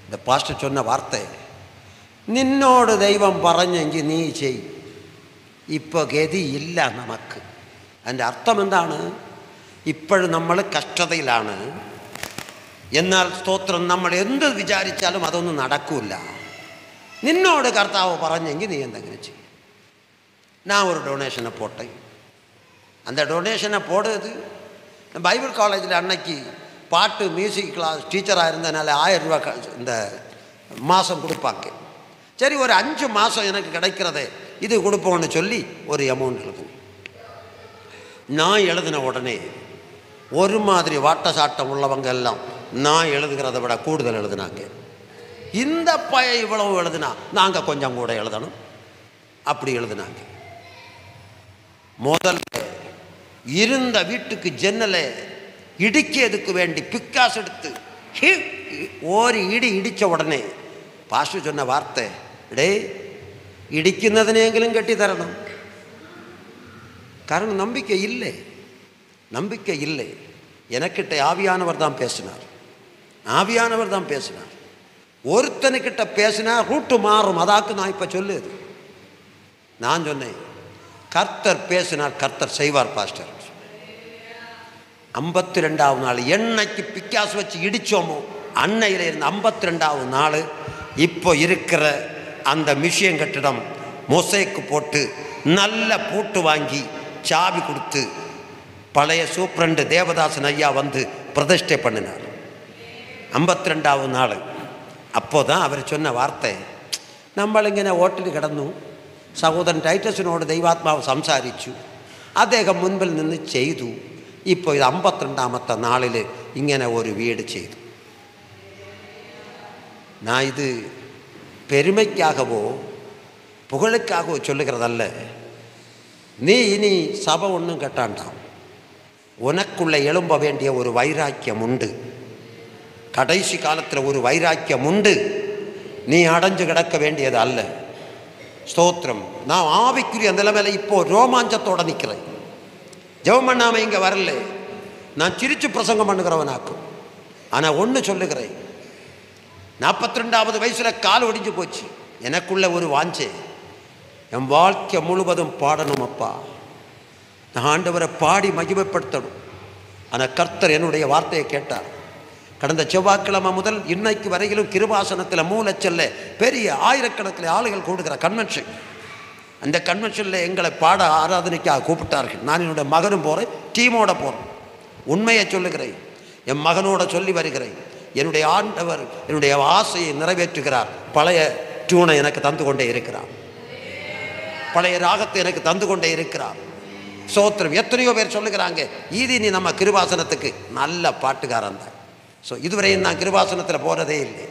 Speaker 1: இந்த பாஸ்டர் சொன்ன வார்த்தை, നിന്നോട് ദൈവം പറഞ്ഞെങ്കിൽ നീ ചെയ്യും. ഇപ്പോൾ ഗതിയില്ല നമുക്ക്. അതിൻ്റെ അർത്ഥം എന്താണ്? ഇപ്പോഴും നമ്മൾ കഷ്ടതയിലാണ്. എന്നാൽ സ്തോത്രം, നമ്മൾ എന്ത് വിചാരിച്ചാലും അതൊന്നും നടക്കില്ല. നിന്നോട് കർത്താവ് പറഞ്ഞെങ്കിൽ നീ എന്തെങ്കിലും ചെയ്യും. நான் ஒரு டொனேஷனை போட்டேன். அந்த டொனேஷனை போடுறது, பைபிள் காலேஜில் அன்னைக்கு பாட்டு மியூசிக் கிளாஸ் டீச்சராக இருந்ததுனால 1000 ரூபா இந்த மாதம் கொடுப்பாங்க. சரி, ஒரு 5 மாதம் எனக்கு கிடைக்கிறதே இது கொடுப்போன்னு சொல்லி ஒரு அமௌண்ட் எழுதுனேன். நான் எழுதின உடனே ஒரு மாதிரி வாட்ட சாட்டம் உள்ளவங்க எல்லாம் நான் எழுதுகிறத விட கூடுதல் எழுதுனாங்க. இந்த பையன் இவ்வளவு எழுதுனா நாங்கள் கொஞ்சம் கூட எழுதணும், அப்படி எழுதுனாங்க. முதல்ல இருந்த வீட்டுக்கு ஜன்னலை இடிக்கிறதுக்கு வேண்டி பிக்காசு எடுத்து ஒரு இடி இடித்த உடனே பாஸ்டர் சொன்ன வார்த்தை, டே இடிக்கிறதுனேங்களும் கட்டி தரணும். காரணம் நம்பிக்கை இல்லை, நம்பிக்கை இல்லை. எனக்கிட்ட ஆவியானவர் தான் பேசினார், ஆவியானவர் தான் பேசினார். ஒருத்தனுக்கிட்ட பேசினா ரூட்டு மாறும். அதாக்கு நான் இப்போ சொல்லுது. நான் சொன்னேன், கர்த்தர் பேசினார், கர்த்தர் செய்வார் பாஸ்டர். 52வது நாள் என்னைக்கு பிக்காசு வச்சு இடித்தோமோ அன்னையில் இருந்த 52வது நாள் இப்போ இருக்கிற அந்த மிஷியன் கட்டிடம் மொசைக்கு போட்டு நல்ல பூட்டு வாங்கி சாவி கொடுத்து பழைய சூப்பரண்டு தேவதாசன் ஐயா வந்து பிரதிஷ்டை பண்ணினார். 52வது நாள். அப்போ தான் அவர் சொன்ன வார்த்தை, നമ്മളിങ്ങനെ ഓട്ടിൽ കിടന്നു, സഹോദരൻ ടൈറ്റസിനോട് ദൈവാത്മാവ് സംസാരിച്ചു, അദ്ദേഹം മുൻപിൽ നിന്ന് ചെയ്തു. ഇപ്പോൾ ഇത് 52ാമത്തെ നാളിൽ ഇങ്ങനെ ഒരു വീട് ചെയ്തു. நான் இது பெருமைக்காகவோ புகழுக்காகவோ சொல்லுகிறதல்ல. நீ இனி சபை ஒன்றும் கட்டாண்டாம். உனக்குள்ளே எழும்ப வேண்டிய ஒரு வைராக்கியம் உண்டு. கடைசி காலத்தில் ஒரு வைராக்கியம் உண்டு. நீ அடைஞ்சு கிடக்க வேண்டியது அல்ல. ஸ்தோத்திரம். நான் ஆவிக்குரிய அந்த நிலைமையில் இப்போது ரோமாஞ்சத்தோடு நிற்கிறேன். ஜெபம் பண்ணாமல் இங்கே வரல. நான் சிரித்து பிரசங்கம் பண்ணுகிறவனாக்கும். ஆனால் ஒன்று சொல்லுகிறேன், 42வது வயசில் கால் ஒடிஞ்சு போச்சு. எனக்குள்ள ஒரு வாஞ்சை, என் வாழ்க்கை முழுவதும் பாடணும் அப்பா, நான் ஆண்டவரை பாடி மகிமைப்படுத்தணும். ஆனால் கர்த்தர் என்னுடைய வார்த்தையை கேட்டார். கடந்த செவ்வாய்க்கிழமை முதல் இன்னைக்கு வரையிலும் கிருபாசனத்தில் மூலச்சல்ல பெரிய ஆயிரக்கணக்கில் ஆளுகள் கூடுகிற கன்வென்ஷன். அந்த கன்வென்ஷனில் எங்களை பாட ஆராதனைக்காக கூப்பிட்டார்கள். நான் என்னுடைய மகனும் போகிறேன், டீமோட போகிறேன். உண்மையை சொல்லுகிறேன், என் மகனோட சொல்லி வருகிறேன். என்னுடைய ஆண்டவர் என்னுடைய ஆசையை நிறைவேற்றுகிறார். பழைய டியூனை எனக்கு தந்து கொண்டே இருக்கிறார், பழைய ராகத்தை எனக்கு தந்து கொண்டே இருக்கிறார். சோத்திரம். எத்தனையோ பேர் சொல்லுகிறாங்க, இது நீ நம்ம கிருபாசனத்துக்கு நல்ல பாட்டுக்காரன் தான். ஸோ இதுவரையும் நான் கிருபாசனத்தில் போகிறதே இல்லை.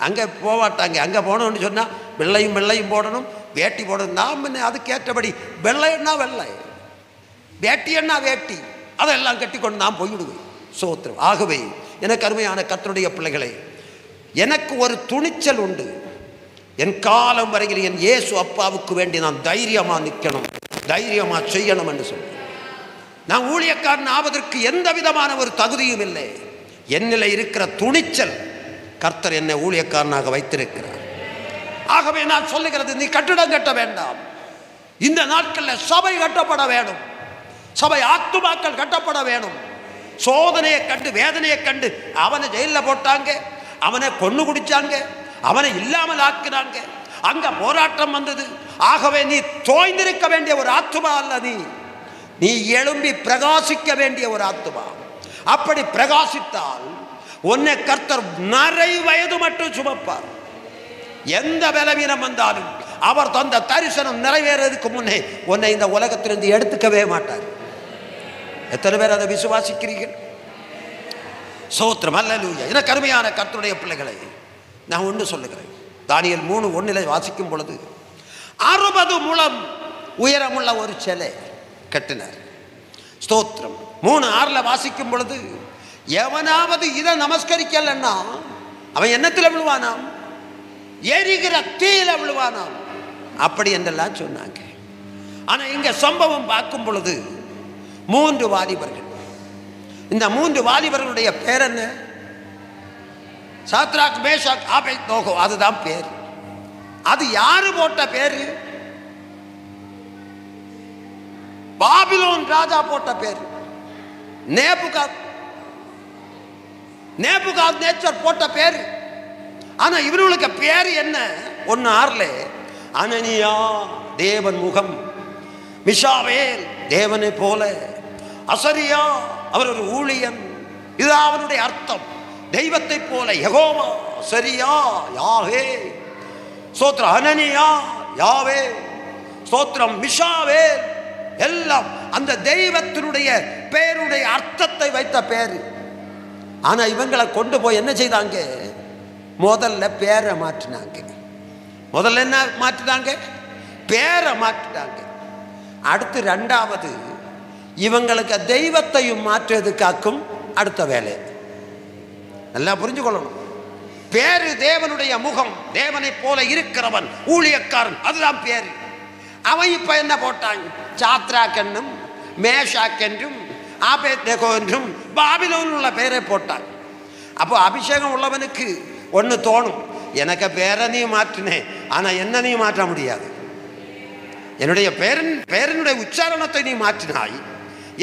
Speaker 1: அங்கே போவாட்டாங்க. அங்கே போனோன்னு சொன்னால் வெள்ளையும் வெள்ளையும் போடணும், வேட்டி போடணும். நாம் என்ன அதுக்கேற்றபடி வெள்ளைன்னா வெள்ளை, வேட்டியன்னா வேட்டி, அதெல்லாம் கட்டி கொண்டு நான் போய்விடுவேன். சோத்திரம். ஆகவே எனக்கு அருமையான கர்த்தருடைய பிள்ளைகளை, எனக்கு ஒரு துணிச்சல் உண்டு. என் காலம் வரையில் என் இயேசு அப்பாவுக்கு வேண்டி நான் தைரியமாக நிற்கணும், தைரியமாக செய்யணும் என்று சொல்றேன். நான் ஊழியக்காரன் ஆவதற்கு எந்த விதமான ஒரு தகுதியும் இல்லை. என்னில் இருக்கிற துணிச்சல் கர்த்தர் என்னை ஊழியக்காரனாக வைத்திருக்கிறார். ஆகவே நான் சொல்லுகிறது, நீ கட்டிடம் கட்ட வேண்டாம். இந்த நாட்களில் சபை கட்டப்பட வேணும், சபை ஆத்துமாக்கள் கட்டப்பட வேணும். சோதனையை கண்டு வேதனையை கண்டு அவனை ஜெயிலில் போட்டாங்க, அவனை கொன்னு குடிச்சாங்க, அவனை இல்லாமல் ஆக்கினாங்க, அங்க போராட்டம் வந்தது. ஆகவே நீ தோய்ந்திருக்க வேண்டிய ஒரு ஆத்துமா அல்ல. நீ நீ எழும்பி பிரகாசிக்க வேண்டிய ஒரு ஆத்துமா. அப்படி பிரகாசித்தால் உன்னை கர்த்தர் நரை வயது மட்டும் சுமப்பார். எந்த பலவீனம் வந்தாலும் அவர் தந்த தரிசனம் நிறைவேறதுக்கு முன்னே உன்னை இந்த உலகத்திலிருந்து எடுத்துக்கவே மாட்டார். எத்தனை பேர் அதை விசுவாசிக்கிறீர்கள்? ஸ்தோத்திரம், அல்லேலூயா. எனக்கு அருமையான கர்த்தருடைய பிள்ளைகளை, நான் ஒன்று சொல்லுகிறேன். தானியேல் 3:1 வாசிக்கும் பொழுது 60 முழம் உயரமுள்ள ஒரு சிலை கட்டினார். ஸ்தோத்திரம். 3:6 வாசிக்கும் பொழுது எவனாவது இதை நமஸ்கரிக்கலன்னா அவன் என்னத்தில் விழுவானாம்? எரிகிற தீயில விழுவானாம். அப்படி என்றெல்லாம் சொன்னாங்க. ஆனா இங்க சம்பவம் பார்க்கும் பொழுது 3 வாலிபர்கள். இந்த 3 வாலிபர்களுடைய பேர் என்ன? Shadrach, Meshach, Abednego. அதுதான் பேர். அது யாரு போட்ட பேரு? பாபிலோன் ராஜா போட்ட பேர். நேபுகாத்நேச்சர் போட்ட பேர். ஆனா இவர்களுக்கு பேர் என்ன? 1:6 அனனியா தேவன் முகம், மிஷாவேல் தேவனை போல, அசரியா அவர் ஒரு ஊழியன். இது அவனுடைய அர்த்தம். தெய்வத்தை போல யெகோவா, அசரியா யாவே, ஸ்தோத்திரம், அனனியா யாவே, ஸ்தோத்திரம், மிஷாவேல், எல்லாம் அந்த தெய்வத்தினுடைய பேருடைய அர்த்தத்தை வைத்த பேரு. ஆனா இவங்களை கொண்டு போய் என்ன செய்தாங்க? முதல்ல பேரை மாற்றினாங்க. முதல்ல என்ன மாற்றினாங்க? பேரை மாற்றினாங்க. அடுத்து 2வது இவங்களுக்கு தெய்வத்தையும் மாற்றுவதற்காக்கும் அடுத்த வேலை. நல்லா புரிஞ்சுக்கொள்ளணும். பேரு தேவனுடைய முகம், தேவனை போல இருக்கிறவன், ஊழியக்காரன், அதுதான் பேரு. அவன் இப்ப என்ன போட்டாங்க? சாத்ராக் என்னும், மேஷாக் என்றும், ஆபேத்நேகோ என்றும் பாபிலோன் உள்ள பேரை போட்டாங்க. அப்போ அபிஷேகம் உள்ளவனுக்கு ஒன்று தோணும், எனக்கு பேரை நீ மாற்றினேன், ஆனா என்ன நீ மாற்ற முடியாது. என்னுடைய பேரனுடைய உச்சாரணத்தை நீ மாற்றினாய்,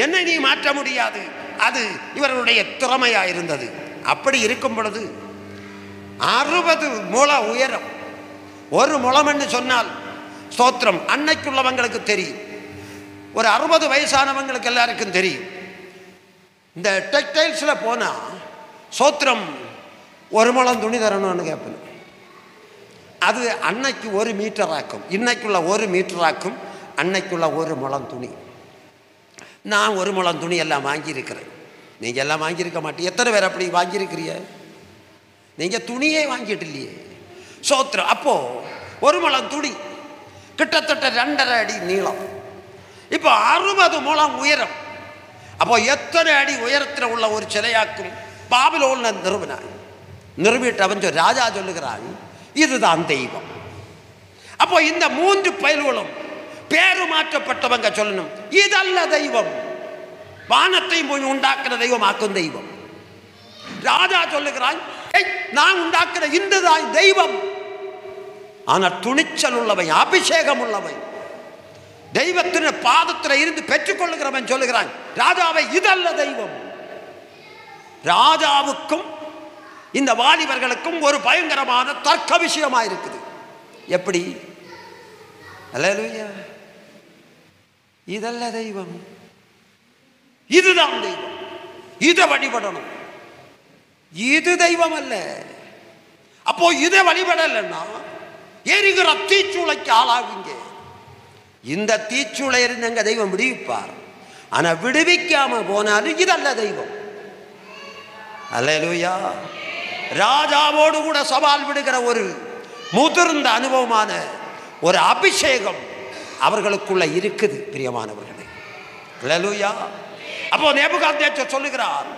Speaker 1: என்னை நீ மாற்ற முடியாது. அது இவர்களுடைய திறமையா இருந்தது. அப்படி இருக்கும் பொழுது 60 முழ உயரம். 1 முழம் என்று சொன்னால் ஸ்தோத்திரம், அன்னைக்குள்ளவங்களுக்கு தெரியும். ஒரு 60 வயசானவங்களுக்கு எல்லாருக்கும் தெரியும். இந்த டெக்டைல்ஸில் போனால் ஸ்தோத்திரம் 1 முழம் துணி தரணும்னு கேட்பேன். அது அன்னைக்கு 1 மீட்டர் ஆக்கும், இன்னைக்குள்ள 1 மீட்டர் ஆக்கும், அன்னைக்குள்ள 1 முழம் துணி. நான் 1 முழம் துணி எல்லாம் வாங்கியிருக்கிறேன். நீங்கள் எல்லாம் வாங்கியிருக்க மாட்டீங்க. எத்தனை பேர் அப்படி வாங்கியிருக்கிறீங்க? நீங்கள் துணியே வாங்கிட்டு இல்லையே. ஸ்தோத்திரம். அப்போ 1 முழம் துணி கிட்டத்தட்ட 2.5 அடி நீளம். இப்போ 60 முழம் உயரம். அப்போ எத்தனை அடி உயரத்தில் உள்ள ஒரு சிலையாக்கும் பாபிலோன்ல நிறுவிட்டு அவன் ராஜா சொல்லுகிறான், இதுதான் தெய்வம். அப்போ இந்த 3 பயல்களும் பேரு மாற்றப்பட்டவங்க சொல்லணும், இதல்ல தெய்வம், வானத்தையும் போய் உண்டாக்குற தெய்வம் ஆக்கும் தெய்வம். ராஜா சொல்லுகிறான், நான் உண்டாக்குற இந்துதான் தெய்வம். ஆனா துணிச்சல் உள்ளவன், அபிஷேகம் உள்ளவன், தெய்வத்தின் பாதத்தில் இருந்து பெற்றுக்கொள்ளுகிறவன் சொல்லுகிறான், ராஜாவை இதல்ல தெய்வம். ராஜாவுக்கும் இந்த வாலிபர்களுக்கும் ஒரு பயங்கரமான தர்க்க விஷயமா இருக்குது. எப்படி? அல்லேலூயா. இதல்ல தெய்வம், இதுதான் தெய்வம், இதை வழிபடணும். இது தெய்வம் அல்ல. அப்போ இதை வழிபடலைன்னா எரிகிற தீச்சூளைக்கு ஆளாகுங்க. இந்த தீச்சூளை இருந்து எங்க தெய்வம் விடுவிப்பார். ஆனா விடுவிக்காம போனாலும் இதல்ல தெய்வம். அல்லேலூயா. ராஜாவோடு கூட சவால் விடுகிற ஒரு முதிர்ந்த அனுபவமான ஒரு அபிஷேகம் அவர்களுக்குள்ள இருக்குது பிரியமானவர்களே. அல்லேலூயா. அப்போ நேபுகாத்நேச்சர் சொல்லுகிறார்,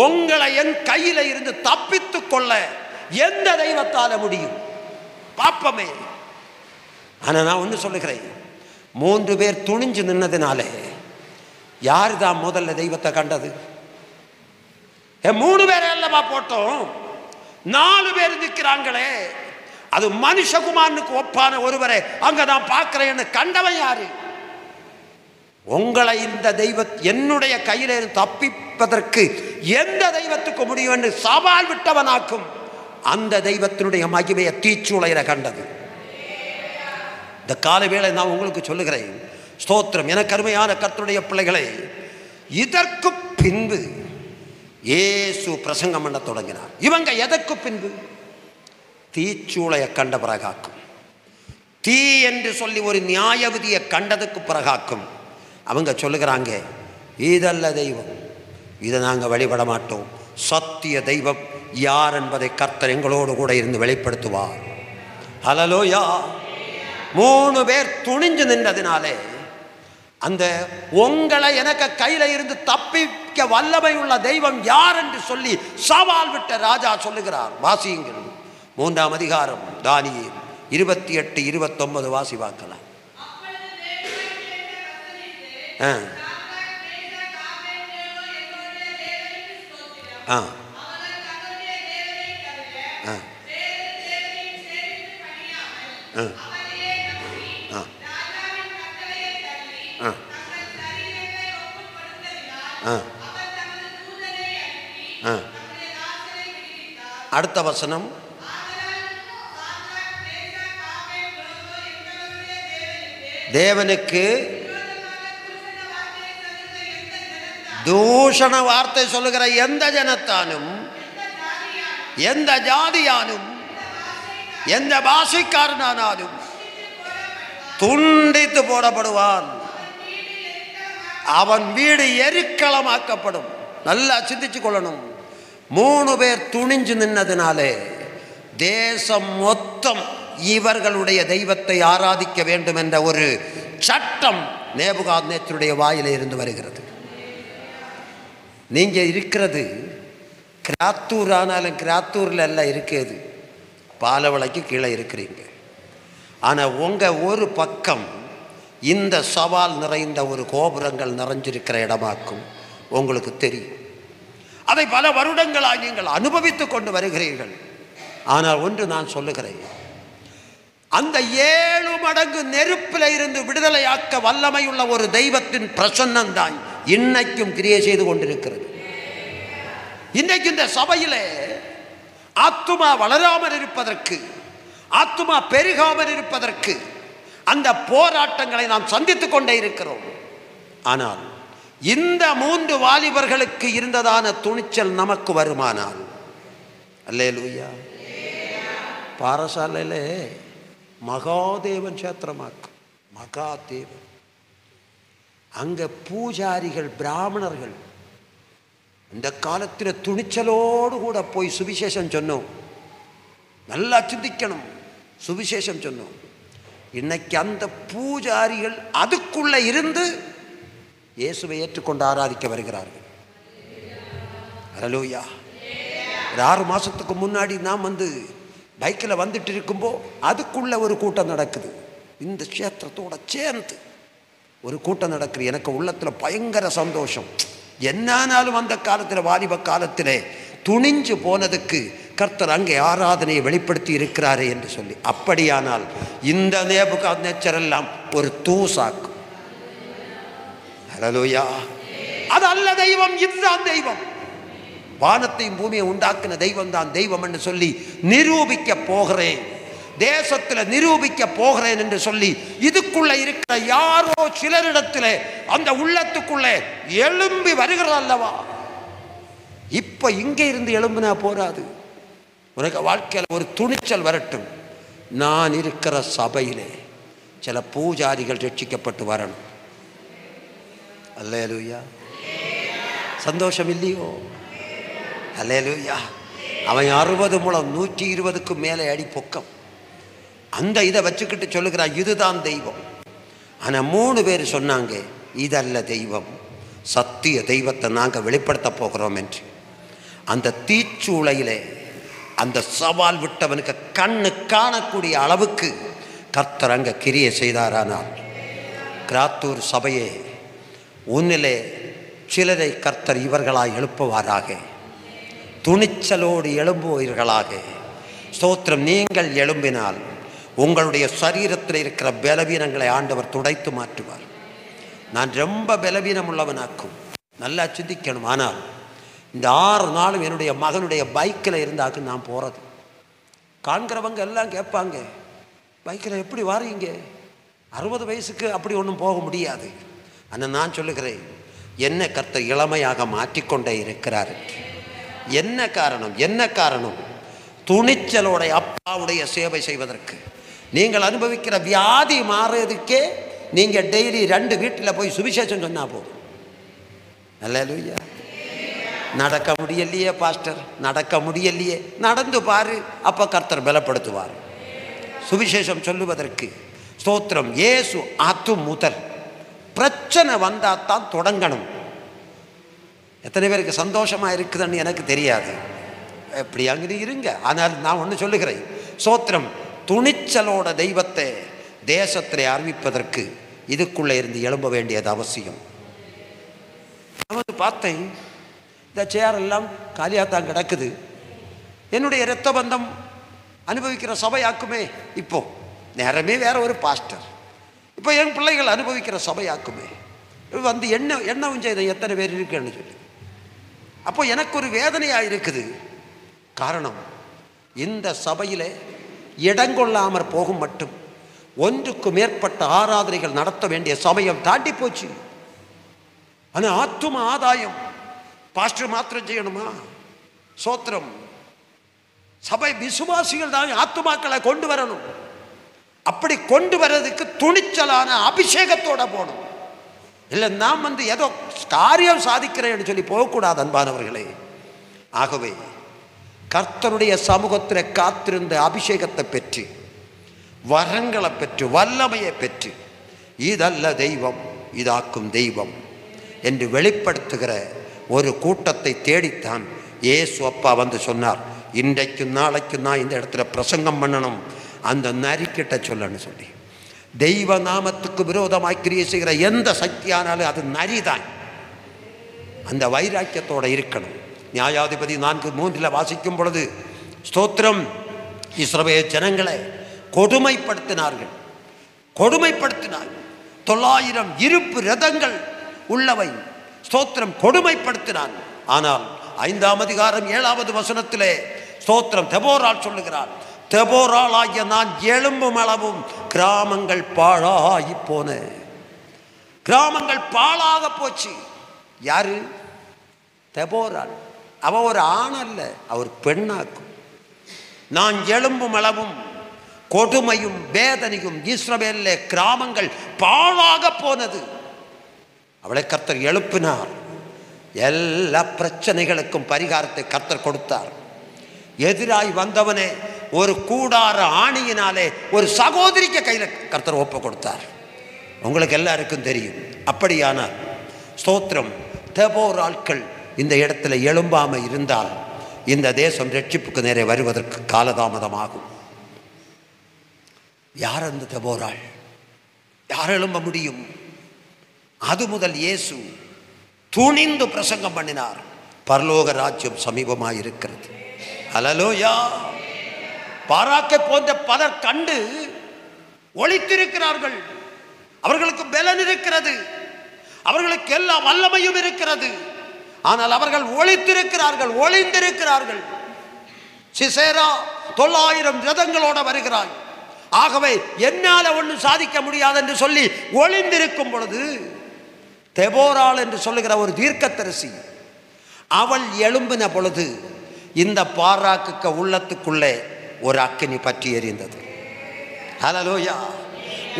Speaker 1: உங்களை என் கையில இருந்து தப்பித்துக் கொள்ள எந்த தெய்வத்தால முடியும்? பாப்பமே. ஆனா நான் ஒன்று சொல்லுகிறேன், 3 பேர் துணிஞ்சு நின்னதுனாலே யாரு தான் முதல்ல தெய்வத்தை கண்டது? 3 பேரை அல்லவா போட்டோம், 4 பேர் நிற்கிறாங்களே. அது மனுஷகுமாரனுக்கு ஒப்பான ஒருவரை அங்க நான் பார்க்கிறேன்னு கண்டவன் யாரு? உங்களை இந்த தெய்வ என்னுடைய கையில தப்பிப்பதற்கு எந்த தெய்வத்துக்கு முடியும் என்று சவால் விட்டவனாக்கும் அந்த தெய்வத்தினுடைய மகிமையை தீச்சூளையில கண்டது. இந்த கால வேளை நான் உங்களுக்கு சொல்லுகிறேன், ஸ்தோத்திரம். எனக்கு அருமையான கர்த்தருடைய பிள்ளைகளை, இதற்கு பின்பு இயேசு பிரசங்கம் பண்ண தொடங்கினார். இவங்க எதற்கு பின்பு? தீச்சூளையை கண்ட பிறகாக்கும், தீ என்று சொல்லி ஒரு நியாய விதியை கண்டதுக்கு பிறகாக்கும் அவங்க சொல்லுகிறாங்க, இதல்ல தெய்வம், இதை நாங்கள் வழிபட மாட்டோம். சத்திய தெய்வம் யார் என்பதை கர்த்தர் எங்களோடு கூட இருந்து வெளிப்படுத்துவார். ஹல்லேலூயா. 3 பேர் துணிஞ்சு நின்றதினாலே அந்த உங்களை எனக்கு கையில இருந்து தப்பிக்க வல்லமை உள்ள தெய்வம் யார் என்று சொல்லி சவால் விட்ட ராஜா சொல்லுகிறார். வாசியுங்கள் 3ஆம் அதிகாரம் தானியேல் 28, 29 வாசி பார்க்கலாம். அடுத்த வசனம், தேவனுக்கு தூஷண வார்த்தை சொல்லுகிற எந்த ஜனத்தானும், எந்த ஜாதியானும், எந்த பாஷைக்காரனானாலும் துண்டித்து போடப்படுவான். அவன் வீடு எரிக்களமாக்கப்படும். நல்லா சிந்திச்சு கொள்ளணும். 3 பேர் துணிஞ்சு நின்னதினாலே தேசம் மொத்தம் இவர்களுடைய தெய்வத்தை ஆராதிக்க வேண்டும் என்ற ஒரு சட்டம் நேபுகாத்நேச்சருடைய வாயிலே இருந்து வருகிறது. நீங்க இருக்கிறது கிராத்தூர், ஆனாலும் கிராத்தூர்ல எல்லாம் இருக்கிறது பாலவளைக்கு கீழே இருக்கிறீங்க. ஆனால் உங்கள் ஒரு பக்கம் இந்த சவால் நிறைந்த ஒரு கோபுரங்கள் நிறைஞ்சிருக்கிற இடமாக்கும் உங்களுக்கு தெரியும். அதை பல வருடங்களாக நீங்கள் அனுபவித்து கொண்டு வருகிறீர்கள். ஆனால் ஒன்று நான் சொல்லுகிறேன், அந்த 7 மடங்கு நெருப்பில் இருந்து விடுதலையாக்க வல்லமையுள்ள ஒரு தெய்வத்தின் பிரசன்னம் தான் இன்னைக்கும் கிரியை செய்து கொண்டிருக்கிறது. இன்னைக்கு இந்த சபையிலே ஆத்துமா வளராமல் இருப்பதற்கு, ஆத்துமா பெருகாமல் இருப்பதற்கு அந்த போராட்டங்களை நாம் சந்தித்துக் கொண்டே இருக்கிறோம். ஆனால் இந்த 3 வாலிபர்களுக்கு இருந்ததான துணிச்சல் நமக்கு வருமானால், அல்லேலூயா, பாரசாலையிலே மகாதேவன் சேத்திரமாக்கும். மகாதேவன் அங்க பூஜாரிகள், பிராமணர்கள் இந்த காலத்தில் துணிச்சலோடு கூட போய் சுவிசேஷம் சொன்னோம். நல்லா சிந்திக்கணும். சுவிசேஷம் சொன்னோம். இன்னைக்கு அந்த பூஜாரிகள் அதுக்குள்ள இருந்து இயேசுவை ஏற்றுக்கொண்டு ஆராதிக்க வருகிறார்கள். ஹல்லேலூயா. 6 மாசத்துக்கு முன்னாடி நாம் பைக்கில் வந்துட்டு இருக்கும்போ அதுக்குள்ள ஒரு கூட்டம் நடக்குது. இந்த க்ஷேத்திரத்தோட சேர்ந்து ஒரு கூட்டம் நடக்குது. எனக்கு உள்ளத்தில் பயங்கர சந்தோஷம். என்னானாலும் அந்த காலத்தில், வாலிப காலத்திலே துணிஞ்சு போனதுக்கு கர்த்தர் அங்கே ஆராதனையை வெளிப்படுத்தி இருக்கிறாரே என்று சொல்லி. அப்படியானால் இந்த நேபுகாத்நேச்சர் எல்லாம் ஒரு தூசாக்கும். ஹல்லேலூயா. அது அல்ல தெய்வம், இதுதான் தெய்வம். வானத்தையும் பூமியை உண்டாக்குன தெய்வம் தான் தெய்வம் என்று சொல்லி நிரூபிக்க போகிறேன், தேசத்தில் நிரூபிக்க போகிறேன் என்று சொல்லி இதுக்குள்ள இருக்கிற யாரோ சிலரிடத்திலே அந்த உள்ளத்துக்குள்ளே எழும்பி வருகிறது அல்லவா. இப்ப இங்கே இருந்து எழும்பினா போராது. உனக்கு வாழ்க்கையில் ஒரு துணிச்சல் வரட்டும். நான் இருக்கிற சபையிலே சில பூஜாரிகள் ரட்சிக்கப்பட்டு வரணும். அல்லேலூயா. சந்தோஷம் இல்லையோ? அல்லேலூயா. அவன் 60 முழம் 120க்கு மேலே அடி பொக்கம். அந்த இதை வச்சுக்கிட்டு சொல்லுகிறான் இதுதான் தெய்வம். ஆனால் 3 பேர் சொன்னாங்க இதல்ல தெய்வம், சத்திய தெய்வத்தை நாங்கள் வெளிப்படுத்த போகிறோம் என்று. அந்த தீச்சூளையிலே அந்த சவால் விட்டவனுக்கு கண்ணு காணக்கூடிய அளவுக்கு கர்த்தர் அங்கே கிரியை செய்தாரானால், கிராத்தூர் சபையே, உன்னிலே சிலரை கர்த்தர் இவர்களாய் எழுப்புவாராக. துணிச்சலோடு எழும்புவீர்களாக. ஸ்தோத்திரம். நீங்கள் எழும்பினால் உங்களுடைய சரீரத்தில் இருக்கிற பலவீனங்களை ஆண்டவர் துடைத்து மாற்றுவார். நான் ரொம்ப பலவீனம் உள்ளவனாக்கும். நல்லா சிந்திக்கணும். ஆனால் இந்த 6 நாளும் என்னுடைய மகனுடைய பைக்கில் இருந்தாக்கு நான் போகிறது. காண்கிறவங்க எல்லாம் கேட்பாங்க, பைக்கில் எப்படி வாரீங்க? 60 வயசுக்கு அப்படி ஒன்றும் போக முடியாது. ஆனால் நான் சொல்லுகிறேன், என்ன கர்த்தர் இளமையாக மாற்றிக்கொண்டே இருக்கிறார். என்ன காரணம்? என்ன காரணம்? துணிச்சலோட அப்பாவுடைய சேவை செய்வதற்கு. நீங்கள் அனுபவிக்கிற வியாதி மாறுறதுக்கே நீங்கள் டெய்லி 2 வீட்டில் போய் சுவிசேஷம் சொன்னால் போதும். அல்லேலூயா. நடக்க முடியலையே பாஸ்டர், நடக்க முடியலையே, நடந்து பாரு, அப்போ கர்த்தர் பலப்படுத்துவார். சுவிசேஷம் சொல்லுவதற்கு ஸ்தோத்திரம். இயேசு அது முதல் பிரச்சனை வந்தால் தான் தொடங்கணும். எத்தனை பேருக்கு சந்தோஷமாக இருக்குதுன்னு எனக்கு தெரியாது, எப்படி அங்கே இருங்க. ஆனால் நான் ஒன்று சொல்லுகிறேன், ஸ்தோத்திரம், துணிச்சலோட தெய்வத்தை தேசத்தில் அறிவிப்பதற்கு இதுக்குள்ளே இருந்து எழும்ப வேண்டியது அவசியம். நான் வந்து பார்த்தேன், இந்த சேரெல்லாம் காலியாக தான் கிடக்குது. என்னுடைய இரத்த பந்தம் அனுபவிக்கிற சபையாக்குமே. இப்போ நேரமே வேற ஒரு பாஸ்டர், இப்போ என் பிள்ளைகள் அனுபவிக்கிற சபையாக்குமே. வந்து என்னவும் செய்த எத்தனை பேர் இருக்குன்னு சொல்லி அப்போ எனக்கு ஒரு வேதனையாக இருக்குது. காரணம், இந்த சபையில் இடங்கொள்ளாமற் போகும் மட்டும் 1க்கு மேற்பட்ட ஆராதனைகள் நடத்த வேண்டிய சமயம் தாண்டி போச்சு. ஆனால் ஆத்தும ஆதாயம் பாஸ்டர் மாத்திரம் செய்யணுமா? சோத்திரம், சபை விசுவாசிகள் தான் ஆத்துமாக்களை கொண்டு வரணும். அப்படி கொண்டு வர்றதுக்கு துணிச்சலான அபிஷேகத்தோட போகணும். இல்லை நாம் வந்து ஏதோ காரியம் சாதிக்கிறேன்னு சொல்லி போகக்கூடாது அன்பானவர்களே. ஆகவே கர்த்தருடைய சமூகத்தில் காத்திருந்த அபிஷேகத்தை பெற்று, வரங்களை பெற்று, வல்லமையை பெற்று, இதல்ல தெய்வம் இதாக்கும் தெய்வம் என்று வெளிப்படுத்துகிற ஒரு கூட்டத்தை தேடித்தான் இயேசு அப்பா வந்து சொன்னார், இன்றைக்கும் நாளைக்கும் நான் இந்த இடத்துல பிரசங்கம் பண்ணணும், அந்த நரிக்கிட்ட சொல்லணும்னு சொல்லி. தெய்வ நாமத்துக்கு விரோதமாய் கிரியை செய்கிற எந்த சக்தியானாலும் அது நரிதான். அந்த வைராக்கியத்தோடு இருக்கணும். நியாயாதிபதி 4:3 வாசிக்கும் பொழுது ஸ்தோத்திரம், இஸ்ரவேல் ஜனங்களை கொடுமைப்படுத்தினார்கள். 900 இருப்பு ரதங்கள் உள்ளவை ஸ்தோத்திரம் கொடுமைப்படுத்தினான். ஆனால் 5ஆம் அதிகாரம் 7வது வசனத்திலே ஸ்தோத்திரம் தெபோராள் சொல்லுகிறாள், தெபோராளாகிய நான் எழும்பும் அளவும் கிராமங்கள் பாழாகி போன. கிராமங்கள் பாழாக போச்சு. யாரு? தெபோராள். அவ ஒரு ஆண் அல்ல, அவர் பெண்ணாக்கும். நான் எழும்பும் அளவும் கொடுமையும் வேதனையும் இஸ்ரவேலிலே கிராமங்கள் பாழாக போனது. அவளை கர்த்தர் எழுப்பினார். எல்லா பிரச்சனைகளுக்கும் பரிகாரத்தை கர்த்தர் கொடுத்தார். எதிராய் வந்தவனே ஒரு கூடார ஆணியினாலே ஒரு சகோதரிக்கு கையில் கர்த்தர் ஒப்பு கொடுத்தார். உங்களுக்கு எல்லாருக்கும் தெரியும். அப்படியானால் ஸ்தோத்திரம், தெபோராட்கள் இந்த இடத்துல எழும்பாமல் இருந்தால் இந்த தேசம் ரட்சிப்புக்கு நேரே வருவதற்கு காலதாமதமாகும். யார் அந்த தெபோராள்? யார் எழும்ப முடியும்? அது முதல் இயேசு துணிந்து பிரசங்கம் பண்ணினார், பரலோக ராஜ்யம் சமீபமாக இருக்கிறது. அல்லேலூயா. பாராக்கை போன்ற பலர் கண்டு ஒளித்திருக்கிறார்கள். அவர்களுக்கு பலன் இருக்கிறது, அவர்களுக்கு எல்லா வல்லமையும் இருக்கிறது. ஆனால் அவர்கள் ஒளிந்திருக்கிறார்கள். சிசேரா 900 ரதங்களோட வருகிறாய், ஆகவே என்னால ஒன்றும் சாதிக்க முடியாது என்று சொல்லி ஒளிந்திருக்கும் பொழுது தெபோராள் என்று சொல்லுகிற ஒரு தீர்க்கதரிசி அவள் எழும்பின பொழுது இந்த பாராக்கு உள்ளத்துக்குள்ளே ஒரு அக்கினி பற்றி எரிந்தது. ஹல்லேலூயா.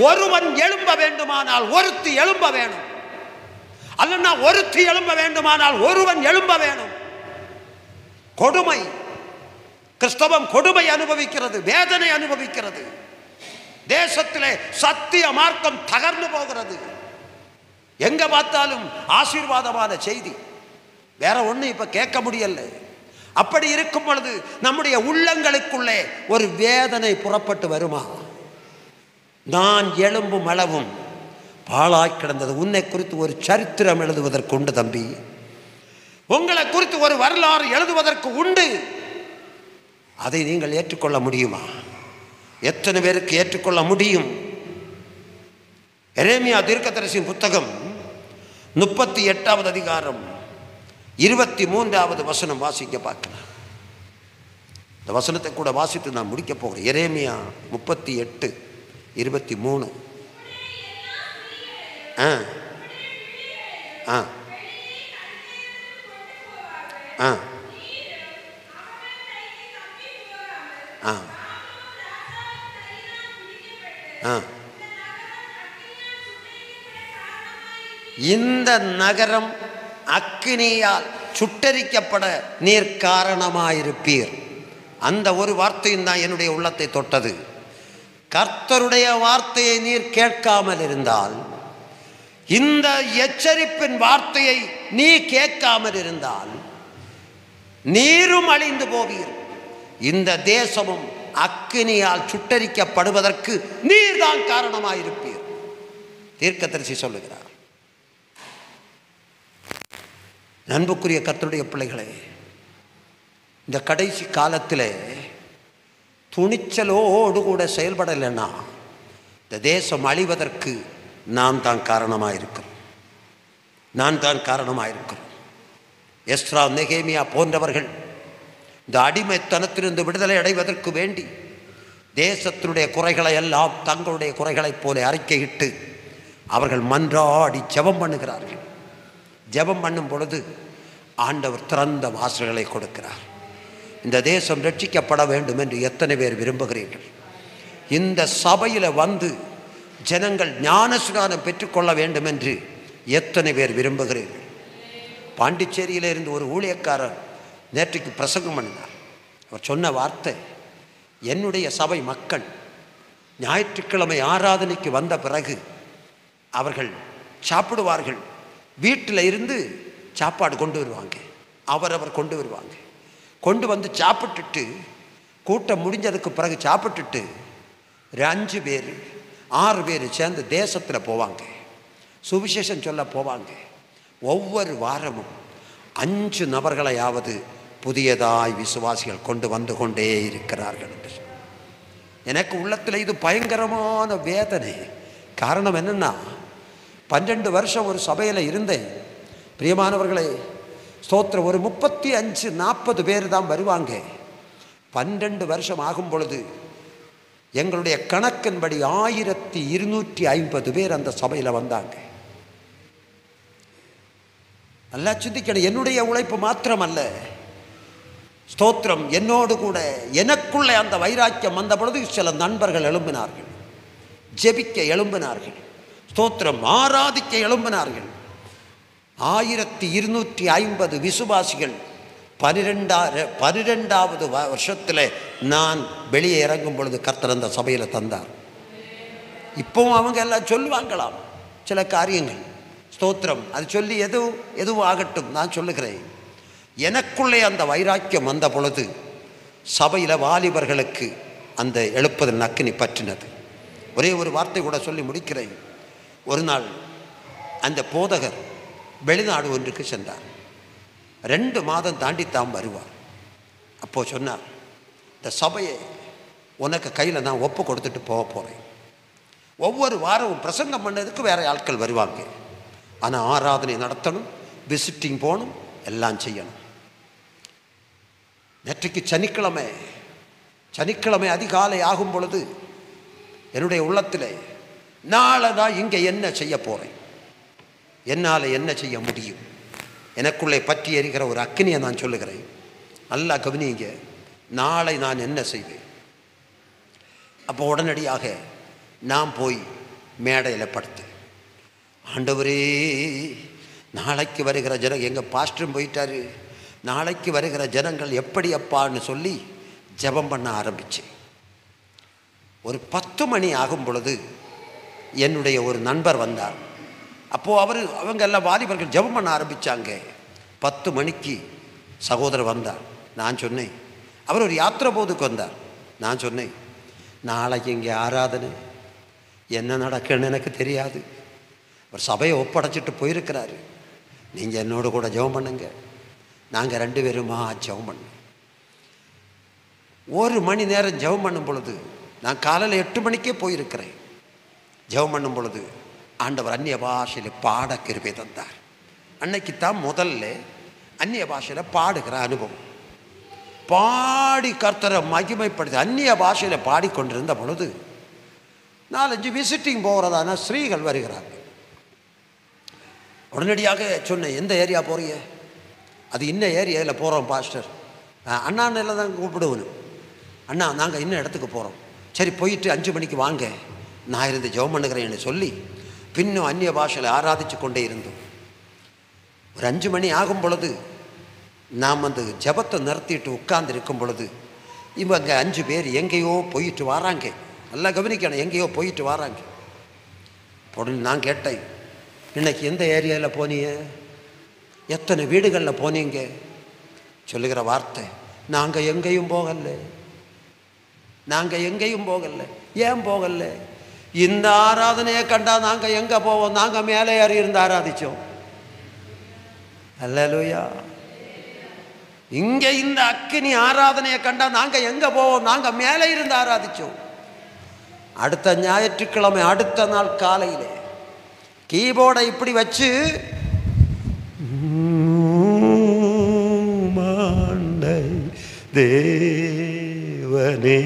Speaker 1: ஒருவன் எழும்ப வேண்டுமானால் ஒருத்தி எழும்ப வேணும், அல்லனா ஒருத்தி எழும்ப வேண்டுமானால் ஒருவன் எழும்ப வேணும். கொடுமை, கிறிஸ்தவம் கொடுமை அனுபவிக்கிறது, வேதனை அனுபவிக்கிறது. தேசத்திலே சத்திய மார்க்கம் தகர்ந்து போகிறது. எங்க பார்த்தாலும் ஆசீர்வாதமான செய்தி, வேற ஒண்ணு இப்ப கேட்க முடியல. அப்படி இருக்கும் பொழுது நம்முடைய உள்ளங்களுக்குள்ளே ஒரு வேதனை புறப்பட்டு வருமா? நான் எழும்பும் அளவும் பாழாய் கிடந்தது. உன்னை குறித்து ஒரு சரித்திரம் எழுதுவதற்கு உண்டு தம்பி, உங்களை குறித்து ஒரு வரலாறு எழுதுவதற்கு உண்டு. அதை நீங்கள் ஏற்றுக்கொள்ள முடியுமா? எத்தனை பேருக்கு ஏற்றுக்கொள்ள முடியும்? எரேமியா தீர்க்கதரிசியின் புத்தகம் 38வது அதிகாரம் 23வது வசனம் வாசிக்க பார்க்கலாம். இந்த வசனத்தை கூட வாசித்து நான் முடிக்க போகிறேன். எரேமியா 38:23. ஆ ஆ ஆ ஆ ஆ இந்த நகரம் அக்கினியால் சுட்டரிக்கப்பட நீர் காரணமாயிருப்பீர். அந்த ஒரு வார்த்தையும் தான் என்னுடைய உள்ளத்தை தொட்டது. கர்த்தருடைய வார்த்தையை நீர் கேட்காமல் இருந்தால், இந்த எச்சரிப்பின் வார்த்தையை நீ கேட்காமல் இருந்தால் நீரும் அழிந்து போவீர். இந்த தேசமும் அக்கினியால் சுட்டரிக்கப்படுவதற்கு நீர்தான் காரணமாயிருப்பீர். தீர்க்கதரிசி சொல்லுகிறார். அன்புக்குரிய கர்த்தருடைய பிள்ளைகளே, இந்த கடைசி காலத்தில் துணிச்சலோடு கூட செயல்படலைன்னா இந்த தேசம் அழிவதற்கு நான் தான் காரணமாயிருக்கிறோம். நான் தான் காரணமாயிருக்கிறோம். எஸ்ரா, நெகேமியா போன்றவர்கள் இந்த அடிமைத்தனத்திலிருந்து விடுதலை அடைவதற்கு வேண்டி தேசத்தினுடைய குறைகளை எல்லாம் தங்களுடைய குறைகளைப் போல அறிக்கையிட்டு அவர்கள் மன்றாடி ஜெபம் பண்ணுகிறார்கள். ஜெபம் பண்ணும் பொழுது ஆண்டவர் திறந்த வாசல்களை கொடுக்கிறார். இந்த தேசம் ரட்சிக்கப்பட வேண்டும் என்று எத்தனை பேர் விரும்புகிறீர்கள்? இந்த சபையில் வந்து ஜனங்கள் ஞானஸ்நானம் பெற்றுக்கொள்ள வேண்டும் என்று எத்தனை பேர் விரும்புகிறீர்கள்? பாண்டிச்சேரியில் இருந்து ஒரு ஊழியக்காரர் நேற்றுக்கு பிரசங்கம் பண்ணினார். அவர் சொன்ன வார்த்தை, என்னுடைய சபை மக்கள் ஞாயிற்றுக்கிழமை ஆராதனைக்கு வந்த பிறகு அவர்கள் சாப்பிடுவார்கள். வீட்டில் இருந்து சாப்பாடு கொண்டு வருவாங்க, அவரவர் கொண்டு வருவாங்க. கொண்டு வந்து சாப்பிட்டுட்டு கூட்டம் முடிஞ்சதுக்கு பிறகு சாப்பிட்டுட்டு 5 பேர் 6 பேர் சேர்ந்து தேசத்தில் போவாங்க, சுவிசேஷம் சொல்ல போவாங்க. ஒவ்வொரு வாரமும் 5 நபர்களையாவது புதியதாய் விசுவாசிகள் கொண்டு வந்து கொண்டே இருக்கிறார்கள் என்று எனக்கு உள்ளத்தில் இது பயங்கரமான வேதனை. காரணம் என்னென்னா, 12 வருஷம் ஒரு சபையில் இருந்தேன். பிரியமானவர்களே, ஸ்தோத்திரம், ஒரு 35-40 பேர் தான் வருவாங்க. 12 வருஷம் ஆகும் பொழுது எங்களுடைய கணக்கின்படி 1250 பேர் அந்த சபையில் வந்தாங்க. நல்லா சிந்திக்கணும். என்னுடைய உழைப்பு மாத்திரமல்ல, ஸ்தோத்திரம், என்னோடு கூட எனக்குள்ளே அந்த வைராக்கியம் வந்த பொழுது சில நண்பர்கள் எழும்பினார்கள், ஜெபிக்க எழும்பினார்கள், ஸ்தோத்திரம், ஆராதிக்க எழும்பினார்கள். 1250 விசுவாசிகள் 12வது வருஷத்தில் நான் வெளியே இறங்கும் பொழுது கர்த்தர் அந்த சபையில் தந்தார். இப்போவும் அவங்க எல்லாம் சொல்லுவாங்களாம் சில காரியங்கள். ஸ்தோத்திரம், அது சொல்லி எதுவும் ஆகட்டும். நான் சொல்லுகிறேன், எனக்குள்ளே அந்த வைராக்கியம் வந்த பொழுது சபையில் வாலிபர்களுக்கு அந்த எழுப்புதல் அக்கினி பற்றினது. ஒரே ஒரு வார்த்தை கூட சொல்லி முடிக்கிறேன். ஒரு நாள் அந்த போதகர் வெளிநாடு ஒன்றுக்கு சென்றார். 2 மாதம் தாண்டித்தான் வருவார். அப்போது சொன்னார், இந்த சபையை உனக்கு கையில் நான் ஒப்பு கொடுத்துட்டு போக போகிறேன். ஒவ்வொரு வாரமும் பிரசங்கம் பண்ணதுக்கு வேறு ஆட்கள் வருவாங்க, ஆனால் ஆராதனை நடத்தணும், விசிட்டிங் போகணும், எல்லாம் செய்யணும். நேற்றைக்கு சனிக்கிழமை அதிகாலை ஆகும் பொழுது என்னுடைய உள்ளத்தில், நாளை நான் இங்கே என்ன செய்ய போகிறேன், என்னால் என்ன செய்ய முடியும், எனக்குள்ளே பற்றி எரிகிற ஒரு அக்கினியை நான் சொல்லுகிறேன். நல்லா கவனிங்க, நாளை நான் என்ன செய்வேன். அப்போ உடனடியாக நான் போய் மேடையில் படுத்தேன். ஆண்டவரே, நாளைக்கு வருகிற ஜனங்கள், எங்கள் பாஸ்டரும் போயிட்டாரு, நாளைக்கு வருகிற ஜனங்கள் எப்படி அப்பான்னு சொல்லி ஜெபம் பண்ண ஆரம்பித்தேன். ஒரு 10 மணி ஆகும் பொழுது என்னுடைய ஒரு நண்பர் வந்தார். அப்போது அவங்க எல்லாம் வாலிபர்கள் ஜெபம் பண்ண ஆரம்பித்தாங்க. 10 மணிக்கு சகோதரர் வந்தார். நான் சொன்னேன், அவர் ஒரு யாத்திரை போதுக்கு வந்தார். நான் சொன்னேன், நாளைக்கு இங்கே ஆராதனை, என்ன நடக்குன்னு எனக்கு தெரியாது, அவர் சபையை ஒப்படைச்சிட்டு போயிருக்கிறாரு, நீங்கள் என்னோட கூட ஜெபம் பண்ணுங்க. நாங்கள் 2 பேருமா ஜெபம் பண்ணோம். 1 மணி நேரம் ஜெபம் பண்ணும் பொழுது, நான் காலையில் 8 மணிக்கே போயிருக்கிறேன். ஜெபம் பண்ணும் பொழுது ஆண்டவர் அந்நிய பாஷையில் பாட கிருபை தந்தார். அன்னைக்கு தான் முதல்ல அந்நிய பாஷையில் பாடுகிற அனுபவம். பாடி கர்த்தரை மகிமைப்படுத்தி அந்நிய பாஷையில் பாடிக்கொண்டிருந்த பொழுது 4-5 விசிட்டிங் போகிறதான ஸ்ரீகள் வருகிறாங்க. உடனடியாக சொன்னேன், எந்த ஏரியா போகிறீங்க? அது இன்ன ஏரியாவில் போகிறோம் பாஸ்டர். அண்ணாண்ணில் தான் கூப்பிடுவணும். அண்ணா நாங்கள் இன்னும் இடத்துக்கு போகிறோம். சரி போயிட்டு 5 மணிக்கு வாங்க, நான் இருந்து ஜெபம் பண்ணுகிறேன்னு சொல்லி பின்னும் அந்நிய பாஷையில் ஆராதித்து கொண்டே இருந்தோம். ஒரு 5 மணி ஆகும் பொழுது நாம் அந்த ஜெபத்தை நிறுத்திட்டு உட்கார்ந்து இருக்கும் பொழுது இவங்க 5 பேர் எங்கேயோ போயிட்டு வராங்க. நல்லா கவனிக்கணும், எங்கேயோ போயிட்டு வராங்க. உடனே நான் கேட்டேன், இன்னைக்கு எந்த ஏரியாவில் போனீங்க? எத்தனை வீடுகளில் போனீங்க? சொல்லுகிற வார்த்தை, நாங்கள் எங்கேயும் போகல, நாங்கள் எங்கேயும் போகல. ஏன் போகல? இந்த ஆராதனையை கண்டா நாங்கள் எங்கே போவோம்? நாங்கள் மேலே ஏறி இருந்து ஆராதித்தோம். அல்லேலூயா. இங்கே இந்த அக்கினி ஆராதனையை கண்டா நாங்கள் எங்கே போவோம்? நாங்கள் மேலே இருந்து ஆராதித்தோம். அடுத்த ஞாயிற்றுக்கிழமை அடுத்த நாள் காலையில் கீபோர்டை இப்படி வச்சு தேவனே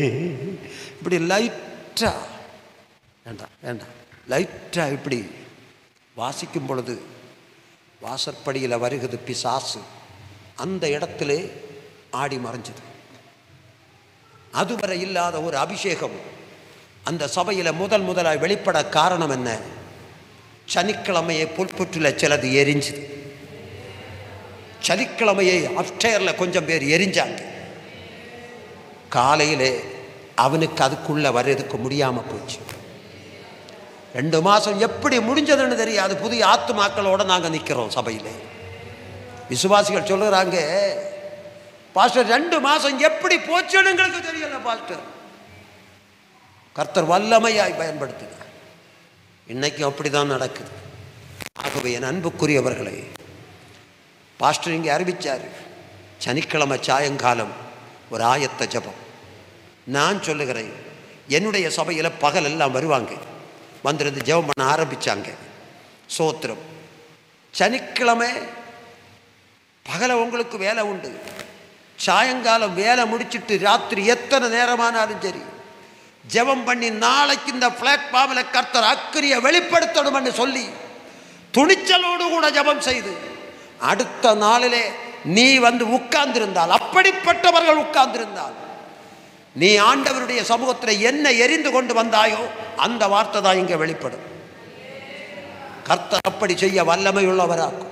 Speaker 1: இப்படி லைட்டா, வேண்டாம் வேண்டாம், லைட்டா இப்படி வாசிக்கும் பொழுது வாசற்படியில் வருகிறது பிசாசு. அந்த இடத்துல ஆடி மறைஞ்சது. அதுவரை இல்லாத ஒரு அபிஷேகம் அந்த சபையில் முதலாய் வெளிப்பட காரணம் என்ன? சனிக்கிழமையை புல்புற்றில் சிலது எரிஞ்சுது. சனிக்கிழமையை அப்டேரில் கொஞ்சம் பேர் எரிஞ்சாங்க. காலையிலே அவனுக்கு அதுக்குள்ளே வர்றதுக்கு முடியாமல் போச்சு. 2 மாதம் எப்படி முடிஞ்சதுன்னு தெரியாது. புதிய ஆத்துமாக்களோடு நாங்கள் நிற்கிறோம் சபையில். விசுவாசிகள் சொல்லுறாங்க, பாஸ்டர் 2 மாதம் எப்படி போச்சுன்னு எங்களுக்கு தெரியல பாஸ்டர். கர்த்தர் வல்லமையாய் பயன்படுத்துகிறார். இன்னைக்கும் அப்படிதான் நடக்குது. ஆகவே என் அன்புக்குரியவர்களே, பாஸ்டர் இங்கே அறிவிச்சார், சனிக்கிழமை சாயங்காலம் ஒரு ஆயத்த ஜபம். நான் சொல்லுகிறேன், என்னுடைய சபையில் பகல் எல்லாம் வருவாங்க, வந்திருந்து ஜெபம் பண்ண ஆரம்பித்தாங்க. சோத்திரம். சனிக்கிழமை பகலை உங்களுக்கு வேலை உண்டு, சாயங்காலம் வேலை முடிச்சுட்டு ராத்திரி எத்தனை நேரமானாலும் சரி ஜெபம் பண்ணி நாளைக்கு இந்த பிளாட்ஃபார்மில் கர்த்தர் அக்கினியை வெளிப்படுத்தணும்னு சொல்லி துணிச்சலோடு கூட ஜெபம் செய்து அடுத்த நாளிலே நீ வந்து உட்கார்ந்திருந்தால், அப்படிப்பட்டவர்கள் உட்கார்ந்திருந்தால், நீ ஆண்டவருடைய சமூகத்தில் என்ன எரிந்து கொண்டு வந்தாயோ அந்த வார்த்தை தான் இங்கே வெளிப்படும். கர்த்தர் அப்படி செய்ய வல்லமை உள்ளவராகும்.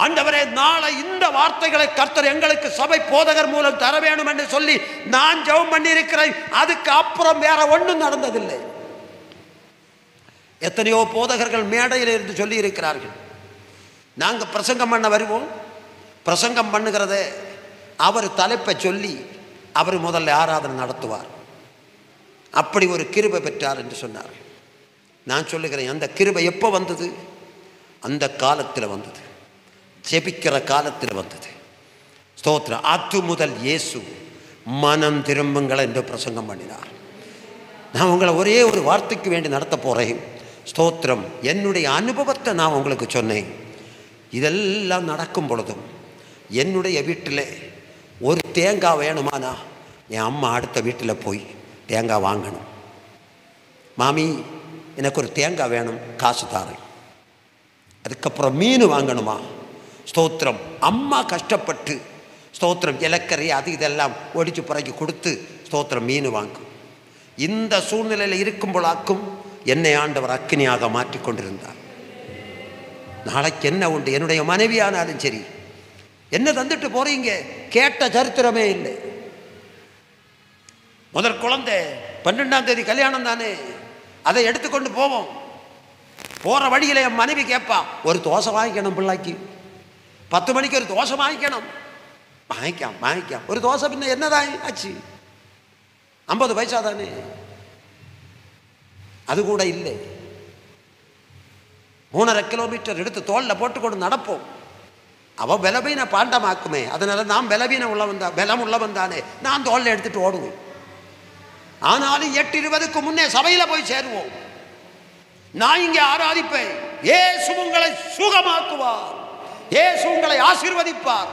Speaker 1: ஆண்டவரே, நாளை இந்த வார்த்தைகளை கர்த்தர் எங்களுக்கு சபை போதகர் மூலம் தர வேணும் என்று சொல்லி நான் ஜெபம் பண்ணி இருக்கிறேன். அதுக்கு அப்புறம் வேற ஒன்றும் நடந்ததில்லை. எத்தனையோ போதகர்கள் மேடையில் இருந்து சொல்லி இருக்கிறார்கள், நாங்கள் பிரசங்கம் பண்ண வருவோம், பிரசங்கம் பண்ணுகிறத அவர் தலைப்பை சொல்லி அவர் முதல்ல ஆராதனை நடத்துவார். அப்படி ஒரு கிருபை பெற்றார் என்று சொன்னார். நான் சொல்லுகிறேன், அந்த கிருபை எப்போ வந்தது? அந்த காலத்தில் வந்தது, ஜெபிக்கிற காலத்தில் வந்தது. ஸ்தோத்திரம். அது முதல் இயேசு மனம் திரும்புங்கள் என்று பிரசங்கம் பண்ணினார். நான் உங்களை ஒரே ஒரு வார்த்தைக்கு வேண்டி நடத்த போகிறேன். ஸ்தோத்திரம். என்னுடைய அனுபவத்தை நான் உங்களுக்கு சொன்னேன். இதெல்லாம் நடக்கும் பொழுதும் என்னுடைய வீட்டில் ஒரு தேங்காய் வேணுமானா என் அம்மா அடுத்த வீட்டில் போய் தேங்காய் வாங்கணும். மாமி எனக்கு ஒரு தேங்காய் வேணும், காசு தாரேன். அதுக்கப்புறம் மீன் வாங்கணுமா? ஸ்தோத்திரம். அம்மா கஷ்டப்பட்டு ஸ்தோத்திரம் இலக்கறி அது இதெல்லாம் ஒடிச்சு புறக்கி கொடுத்து ஸ்தோத்திரம் மீன் வாங்கும். இந்த சூழ்நிலையில் இருக்கும்போலாக்கும் என்னை ஆண்டவர் அக்கினியாக மாற்றிக்கொண்டிருந்தார். நாளைக்கு என்ன உண்டு? என்னுடைய மனைவியானாலும் சரி, என்ன தந்துட்டு போறீங்க கேட்ட சரித்திரமே இல்லை. முதல் குழந்தை 12ஆம் தேதி கல்யாணம் தானே, அதை எடுத்துக்கொண்டு போவோம். போகிற வழியில் என் மனைவி கேட்பா, ஒரு தோசை வாங்கிக்கணும் பிள்ளைக்கு, 10 மணிக்கு ஒரு தோசை வாங்கிக்கணும். வாங்கிக்காம் ஒரு தோசை பின்ன என்னதான் ஆச்சு? 50 பைசா தானே. அது கூட இல்லை. 3.5 கிலோமீட்டர் எடுத்து தோளில் போட்டுக்கொண்டு நடப்போம். அவள் பலவீன பாண்டமாக்குமே, அதனால நான் பலவீனம் உள்ளவன் தான், பலம் உள்ளவன் தானே, நான் தோளில் எடுத்துட்டு ஓடுவேன். ஆனாலும் 8:20க்கு முன்னே சபையில் போய் சேருவோம். நான் இங்கே ஆராதிப்பேன். இயேசு உங்களை சுகமாக்குவார், இயேசு உங்களை ஆசீர்வதிப்பார்.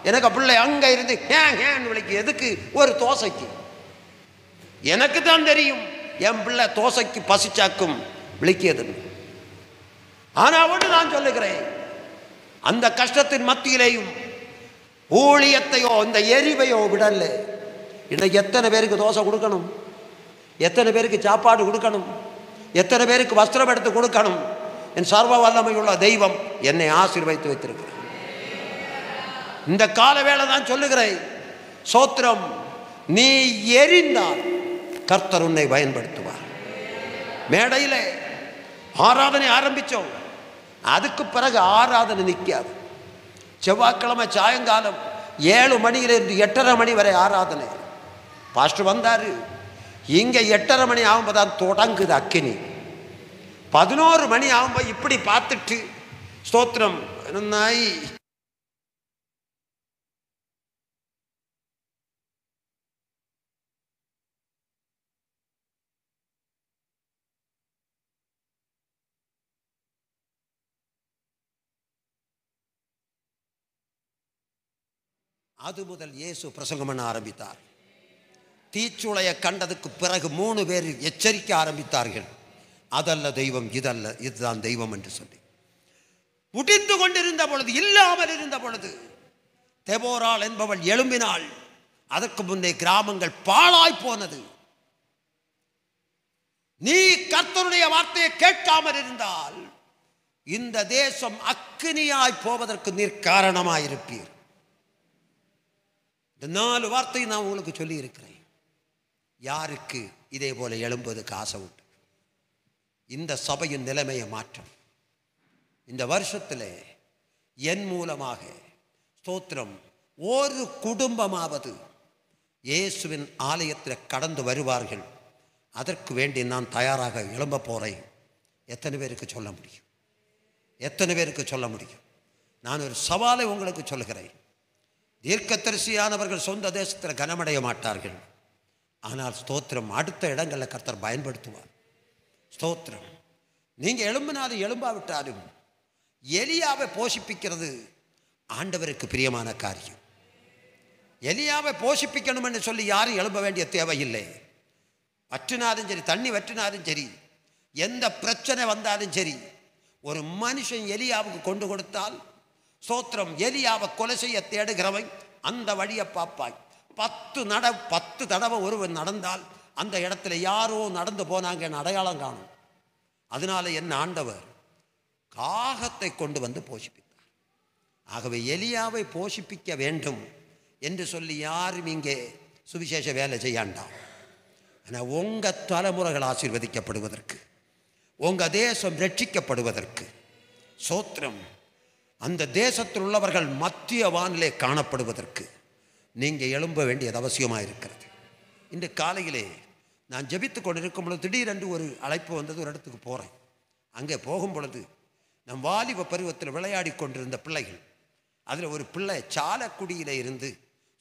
Speaker 1: எனக்கு பிள்ளை அங்கே இருந்து ஹேன் விளைக்கு எதுக்கு? ஒரு தோசைக்கு. எனக்கு தான் தெரியும் என் பிள்ளை தோசைக்கு பசிச்சாக்கும் விളിக்கியதுன்னு. ஆனால் ஒன்று நான் சொல்லுகிறேன், அந்த கஷ்டத்தின் மத்தியிலேயும் ஊழியத்தையோ இந்த எரிவையோ விடல. இன்னைக்கு எத்தனை பேருக்கு தோசை கொடுக்கணும், எத்தனை பேருக்கு சாப்பாடு கொடுக்கணும், எத்தனை பேருக்கு வஸ்திரம் எடுத்து கொடுக்கணும். என் சர்வ வல்லமையுள்ள தெய்வம் என்னை ஆசீர்வதித்து வைத்திருக்கிறார். இந்த கால வேளை தான் சொல்லுகிறேன், சோத்திரம், நீ எரிந்தால் கர்த்தர் உன்னை பயன்படுத்துவார். மேடையில் ஆராதனை ஆரம்பித்தோம், அதுக்கு பிறகு ஆராதனை நிற்காது. செவ்வாய்க்கிழமை சாயங்காலம் 7 மணியிலிருந்து 8:30 மணி வரை ஆராதனை. பாஸ்டர் வந்தார், இங்கே 8:30 மணி ஆகும்போது தான் தொடங்குது அக்கினி. 11 மணி ஆகும்போது இப்படி பார்த்துட்டு ஸ்தோத்திரம் நாய் அது முதல் இயேசு பிரசங்கம் பண்ண ஆரம்பித்தார். தீச்சுளையை கண்டதுக்கு பிறகு 3 பேர் எச்சரிக்க ஆரம்பித்தார்கள், அதல்ல தெய்வம், இதல்ல, இதுதான் தெய்வம் என்று சொல்லி. முடிந்து கொண்டிருந்த பொழுது, இல்லாமல் இருந்த பொழுது தெபோராள் என்பவள் எழும்பினாள். அதற்கு முன்னே கிராமங்கள் பாழாய் போனது. நீ கர்த்தருடைய வார்த்தையை கேட்காமல் இருந்தால் இந்த தேசம் அக்கினியாய் போவதற்கு நீர் காரணமாயிருப்பீர். இந்த 4 வார்த்தை நான் உங்களுக்கு சொல்லி இருக்கிறேன். யாருக்கு இதே போல எழும்புவதற்கு ஆசை உண்டு? இந்த சபையின் நிலைமையை மாற்றம் இந்த வருஷத்தில் என் மூலமாக ஸ்தோத்திரம் ஒரு குடும்பமாவது இயேசுவின் ஆலயத்தில் கடந்து வருவார்கள். அதற்கு வேண்டி நான் தயாராக எழும்ப போகிறேன். எத்தனை பேருக்கு சொல்ல முடியும்? எத்தனை பேருக்கு சொல்ல முடியும்? நான் ஒரு சவாலை உங்களுக்கு சொல்லுகிறேன். தீர்க்கதரிசியானவர்கள் சொந்த தேசத்தில் கனமடைய மாட்டார்கள். ஆனால் ஸ்தோத்திரம் அடுத்த இடங்களில் கர்த்தர் பயன்படுத்துவார். ஸ்தோத்திரம், நீங்கள் எழும்பினாலும் எழும்பாவிட்டாலும் எலியாவை போஷிப்பிக்கிறது ஆண்டவருக்கு பிரியமான காரியம். எலியாவை போஷிப்பிக்கணும் என்று சொல்லி யாரும் எழும்ப வேண்டிய தேவையில்லை. வற்றினாலும் சரி, தண்ணி வற்றினாலும் சரி, எந்த பிரச்சனை வந்தாலும் சரி, ஒரு மனுஷன் எலியாவுக்கு கொண்டு கொடுத்தால் ஸ்தோத்திரம், எலியாவை கொலை செய்ய தேடுகிறவன் அந்த வழியை பார்ப்பாய். 10 தடவை ஒருவன் நடந்தால் அந்த இடத்துல யாரோ நடந்து போனாங்க அடையாளம் காணும். அதனால என்ன ஆண்டவர் காகத்தை கொண்டு வந்து போஷிப்பித்தார். ஆகவே எலியாவை போஷிப்பிக்க வேண்டும் என்று சொல்லி யாரும் இங்கே சுவிசேஷ வேலை செய்யாண்டாம். ஆனால் உங்கள் தலைமுறைகள் ஆசீர்வதிக்கப்படுவதற்கு, உங்கள் தேசம் ரட்சிக்கப்படுவதற்கு, சோத்திரம் அந்த தேசத்தில் உள்ளவர்கள் மத்திய வானிலே காணப்படுவதற்கு நீங்கள் எழும்ப வேண்டியது அவசியமாக இருக்கிறது. இன்று காலையிலே நான் ஜெபித்து கொண்டு இருக்கும் பொழுது திடீரென்று ஒரு அழைப்பு வந்தது. ஒரு இடத்துக்கு போகிறேன். அங்கே போகும் பொழுது நம் வாலிப பருவத்தில் விளையாடி கொண்டிருந்த பிள்ளைகள், அதில் ஒரு பிள்ளை சாலக்குடியில் இருந்து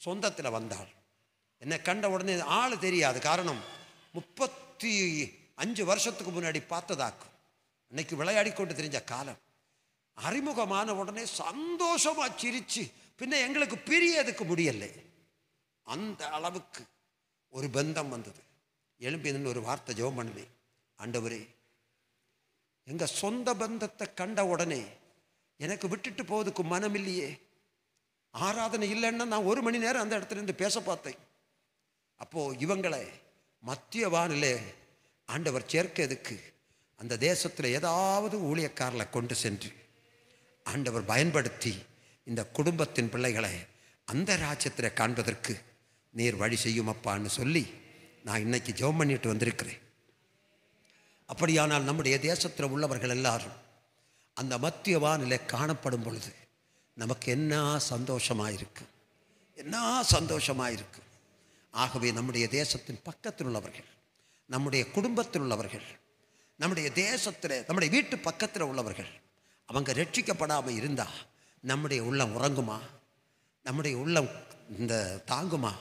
Speaker 1: சொந்தத்தில் வந்தாள். என்னை கண்ட உடனே ஆள் தெரியாது. காரணம் 35 வருஷத்துக்கு முன்னாடி பார்த்ததாக்கும். இன்னைக்கு விளையாடி கொண்டு தெரிஞ்ச காலம். அறிமுகமான உடனே சந்தோஷமாக சிரிச்சு, பின்ன எங்களுக்கு பிரியதுக்கு முடியலை. அந்த அளவுக்கு ஒரு பந்தம் வந்தது. எழுப்பி நின்று ஒரு வார்த்தை ஜெபம் பண்ணுவேன். ஆண்டவரே, எங்கள் சொந்த பந்தத்தை கண்ட உடனே எனக்கு விட்டுட்டு போவதுக்கு மனம் இல்லையே. ஆராதனை இல்லைன்னா நான் 1 மணி நேரம் அந்த இடத்துல இருந்து பேச பார்த்தேன். அப்போது இவங்களை மத்திய வானிலே ஆண்டவர் சேர்க்கிறதுக்கு அந்த தேசத்தில் ஏதாவது ஊழியக்காரர்களை கொண்டு சென்று ஆண்டவர் பயன்படுத்தி இந்த குடும்பத்தின் பிள்ளைகளை அந்த ராஜ்யத்தில் காண்பதற்கு நீர் வழி செய்யும் அப்பான்னு சொல்லி நான் இன்னைக்கு ஜெபம் பண்ணிட்டு வந்திருக்கிறேன். அப்படியானால் நம்முடைய தேசத்தில் உள்ளவர்கள் எல்லாரும் அந்த மத்திய வானிலை காணப்படும் பொழுது நமக்கு என்ன சந்தோஷமாயிருக்கு, என்ன சந்தோஷமாயிருக்கு. ஆகவே நம்முடைய தேசத்தின் பக்கத்தில் உள்ளவர்கள், நம்முடைய குடும்பத்தில் உள்ளவர்கள், நம்முடைய தேசத்தில், நம்முடைய வீட்டு பக்கத்தில் உள்ளவர்கள் அவங்க ரட்சிக்கப்படாமல் இருந்தால் நம்முடைய உள்ளம் உறங்குமா? நம்முடைய உள்ளம் இந்த தாங்குமா?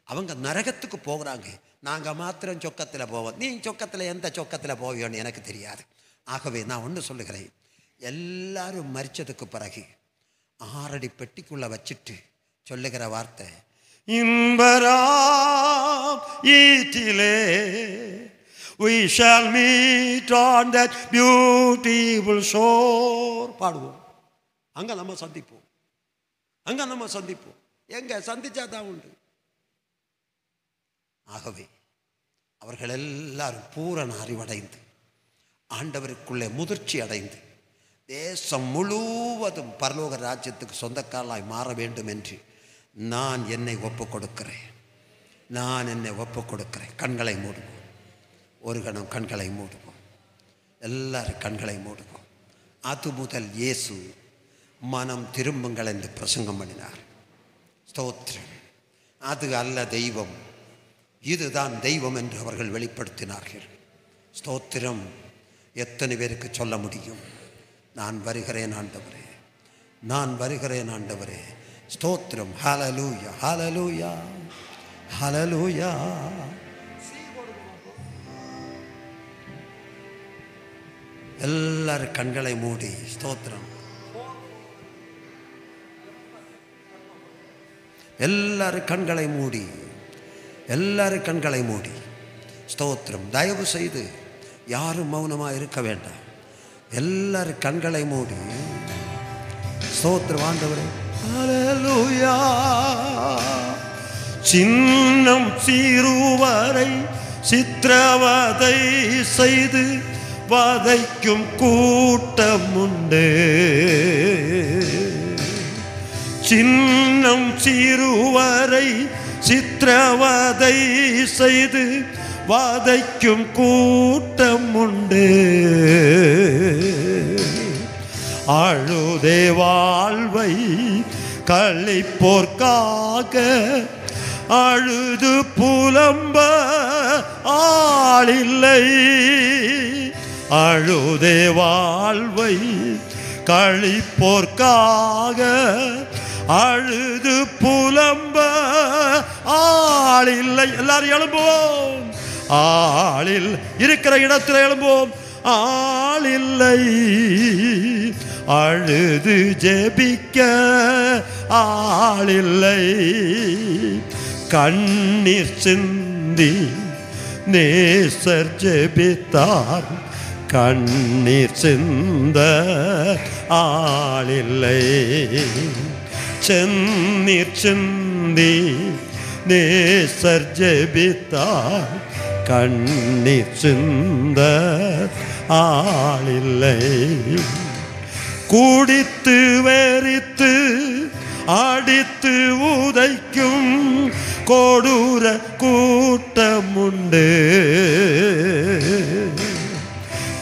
Speaker 1: அவங்க நரகத்துக்கு போகிறாங்க. நாங்கள் மாத்திரம் சொக்கத்தில் போவோம். நீ சொக்கத்தில் எந்த சொக்கத்தில் போவியோன்னு எனக்கு தெரியாது. ஆகவே நான் ஒன்று சொல்லுகிறேன், எல்லாரும் மரிச்சதுக்கு பிறகு 6 அடி பெட்டிக்குள்ளே வச்சுட்டு சொல்லுகிற வார்த்தை, இன்பராம் ஈட்டிலே we shall meet on that beautiful shore. பாடுவோம். அங்க நம்ம சந்திப்போம். அங்க நம்ம சந்திப்போம். எங்க சந்திச்சாதான் உண்டு. ஆகவே அவர்கள் எல்லாரும் பூரண அறிவடைந்து ஆண்டவருக்குள்ளே முதிர்ச்சி அடைந்து தேசம் முழுவதும் பரலோக ராஜ்யத்துக்கு சொந்தக்காரலாய் மாற வேண்டும் என்று நான் என்னை ஒப்புக் கொடுக்கிறேன். நான் என்னை ஒப்புக் கொடுக்கிறேன். கண்களை மூடுவோம். ஒரு கணம் கண்களை மூடுவோம். எல்லாரும் கண்களை மூடுவோம். அது முதல் இயேசு மனம் திரும்புங்கள் என்று பிரசங்கம் பண்ணினார். ஸ்தோத்திரம். அது அல்ல தெய்வம், இதுதான் தெய்வம் என்று அவர்கள் வெளிப்படுத்தினார்கள். ஸ்தோத்திரம். எத்தனை பேருக்கு சொல்ல முடியும்? நான் வருகிறேன் ஆண்டவரே, நான் வருகிறேன் ஆண்டவரே. ஸ்தோத்திரம். ஹல்லேலூயா, ஹல்லேலூயா, ஹல்லேலூயா. எல்லாரும் கண்களை மூடி ஸ்தோத்திரம். எல்லாரும் கண்களை மூடி, எல்லாரும் கண்களை மூடி ஸ்தோத்திரம். தயவு செய்து யாரும் மௌனமாக இருக்க வேண்டாம். எல்லாரும் கண்களை மூடி ஸ்தோத்திரம். ஆண்டவரே ஹல்லேலூயா. சின்னம் சிறுவரை சித்திரவதை செய்து வதைக்கும் கூட்டம் உண்டு. சின்னம் சிறுவரை சித்திரவதை செய்து வதைக்கும் கூட்டம் உண்டு. அழுதே வாழ்வை கழிப்போர்க்காக அழுது புலம்ப ஆளில்லை. அழுதே வாழ்வை கழிப்போர்க்காக அழுது புலம்ப ஆளில்லை. எல்லாரும் எழும்புவோம். ஆளில் இருக்கிற இடத்துல எழும்புவோம். ஆளில்லை. அழுது ஜெபிக்க ஆளில்லை. கண்ணீர் சிந்தி நேசர் ஜெபித்தார். கண்ணீர் சிந்த ஆளில்லை. சென்னீர் சிந்தி நேசர் ஜெபித்தார். கண்ணீர் சிந்த ஆளில்லை. குடித்து வெறித்து அடித்து உதைக்கும் கொடூர கூட்டம் உண்டு.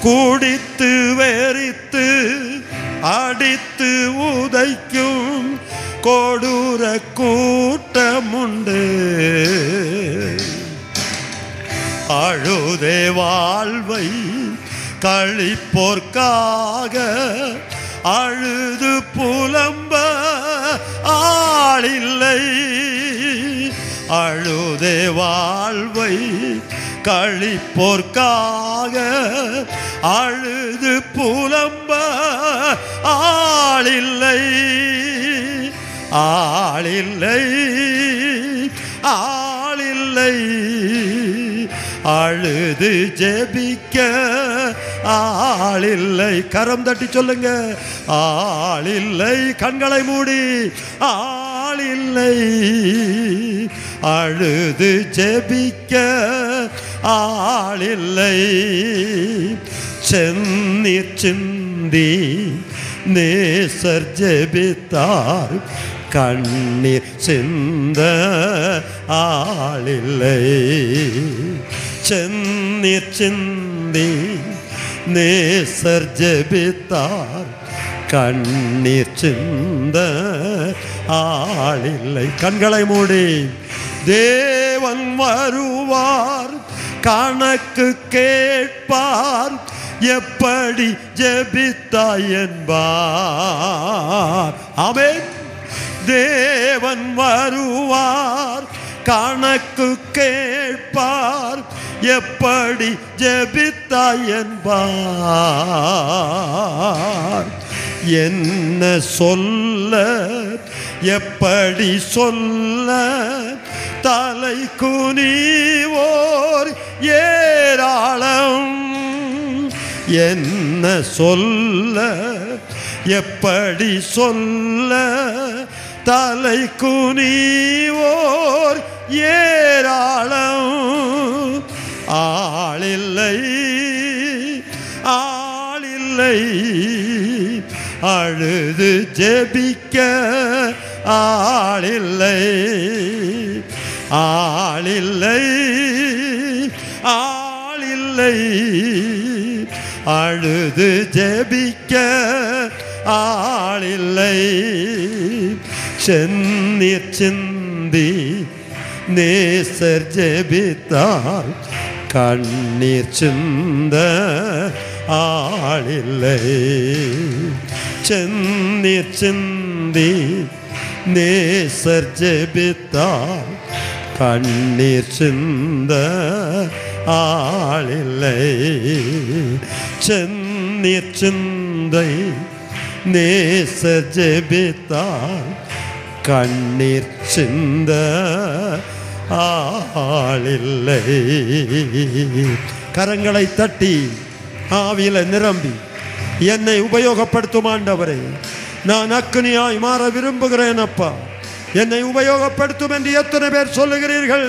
Speaker 1: குடித்து வெறித்து அடித்து உதைக்கும் கொடூர கூட்டம் உண்டு. அழுதே வாழ்வை கழிப்போர்க்காக அழுது புலம்ப ஆளில்லை. அழுதே வாழ்வை கழிப்போர்க்காக அழுது புலம்ப ஆளில்லை. ஆளில்லை. ஆளில்லை. அழுது ஜெபிக்க ஆளில்லை. கரம் தட்டி சொல்லுங்க. ஆளில்லை. கண்களை மூடி ஆளில்லை. அழுது ஜெபிக்க ஆளில்லை. சென்னீர் சிந்தி நேசர் ஜெபித்தார். கண்ணீர் சிந்த ஆளில்லை. சென்னீர் சிந்தி நேசர் ஜெபித்தார். கண்ணீர் சிந்த ஆளில்லை. கண்களை மூடி தேவன் வருவார். கணக்கு கேட்பார். எப்படி ஜெபித்தாய் என்பார். ஆமென். தேவன் வருவார். கணக்கு கேட்பார். எப்படி ஜெபித்தாய் என்பார். என்ன சொல்ல எப்படி சொல்ல தலை குனிவோர் ஏறா
Speaker 2: ஏராளம் என்ன சொல்ல எப்படி சொல்ல தலை குனிவோர் ஏராளம் ஆளில்லை ஆளில்லை அழுது ஜெபிக்க ஆளில்லை ஆளில்லை ஆளில்லை அழுது ஜெபிக்க ஆளில்லை செந்நீர் சிந்தி நேசர் ஜெபித்தார் கண்ணீர் சிந்த ஆளில்லை செந்நீர் சிந்தி நேசர் ஜெபித்தார் கண்ணீர் சிந்த ஆளில்லை செந்நீர் சிந்தை நேசர் ஜெபித்தார் கண்ணீர் சிந்த ஆளில்லை. கரங்களை தட்டி ஆவியில நிரம்பி என்னை உபயோகப்படுத்தும் ஆண்டவரே, நான் அக்னியாய் மாற விரும்புகிறேன் அப்பா, என்னை உபயோகப்படுத்தும் என்று எத்தனை பேர் சொல்லுகிறீர்கள்?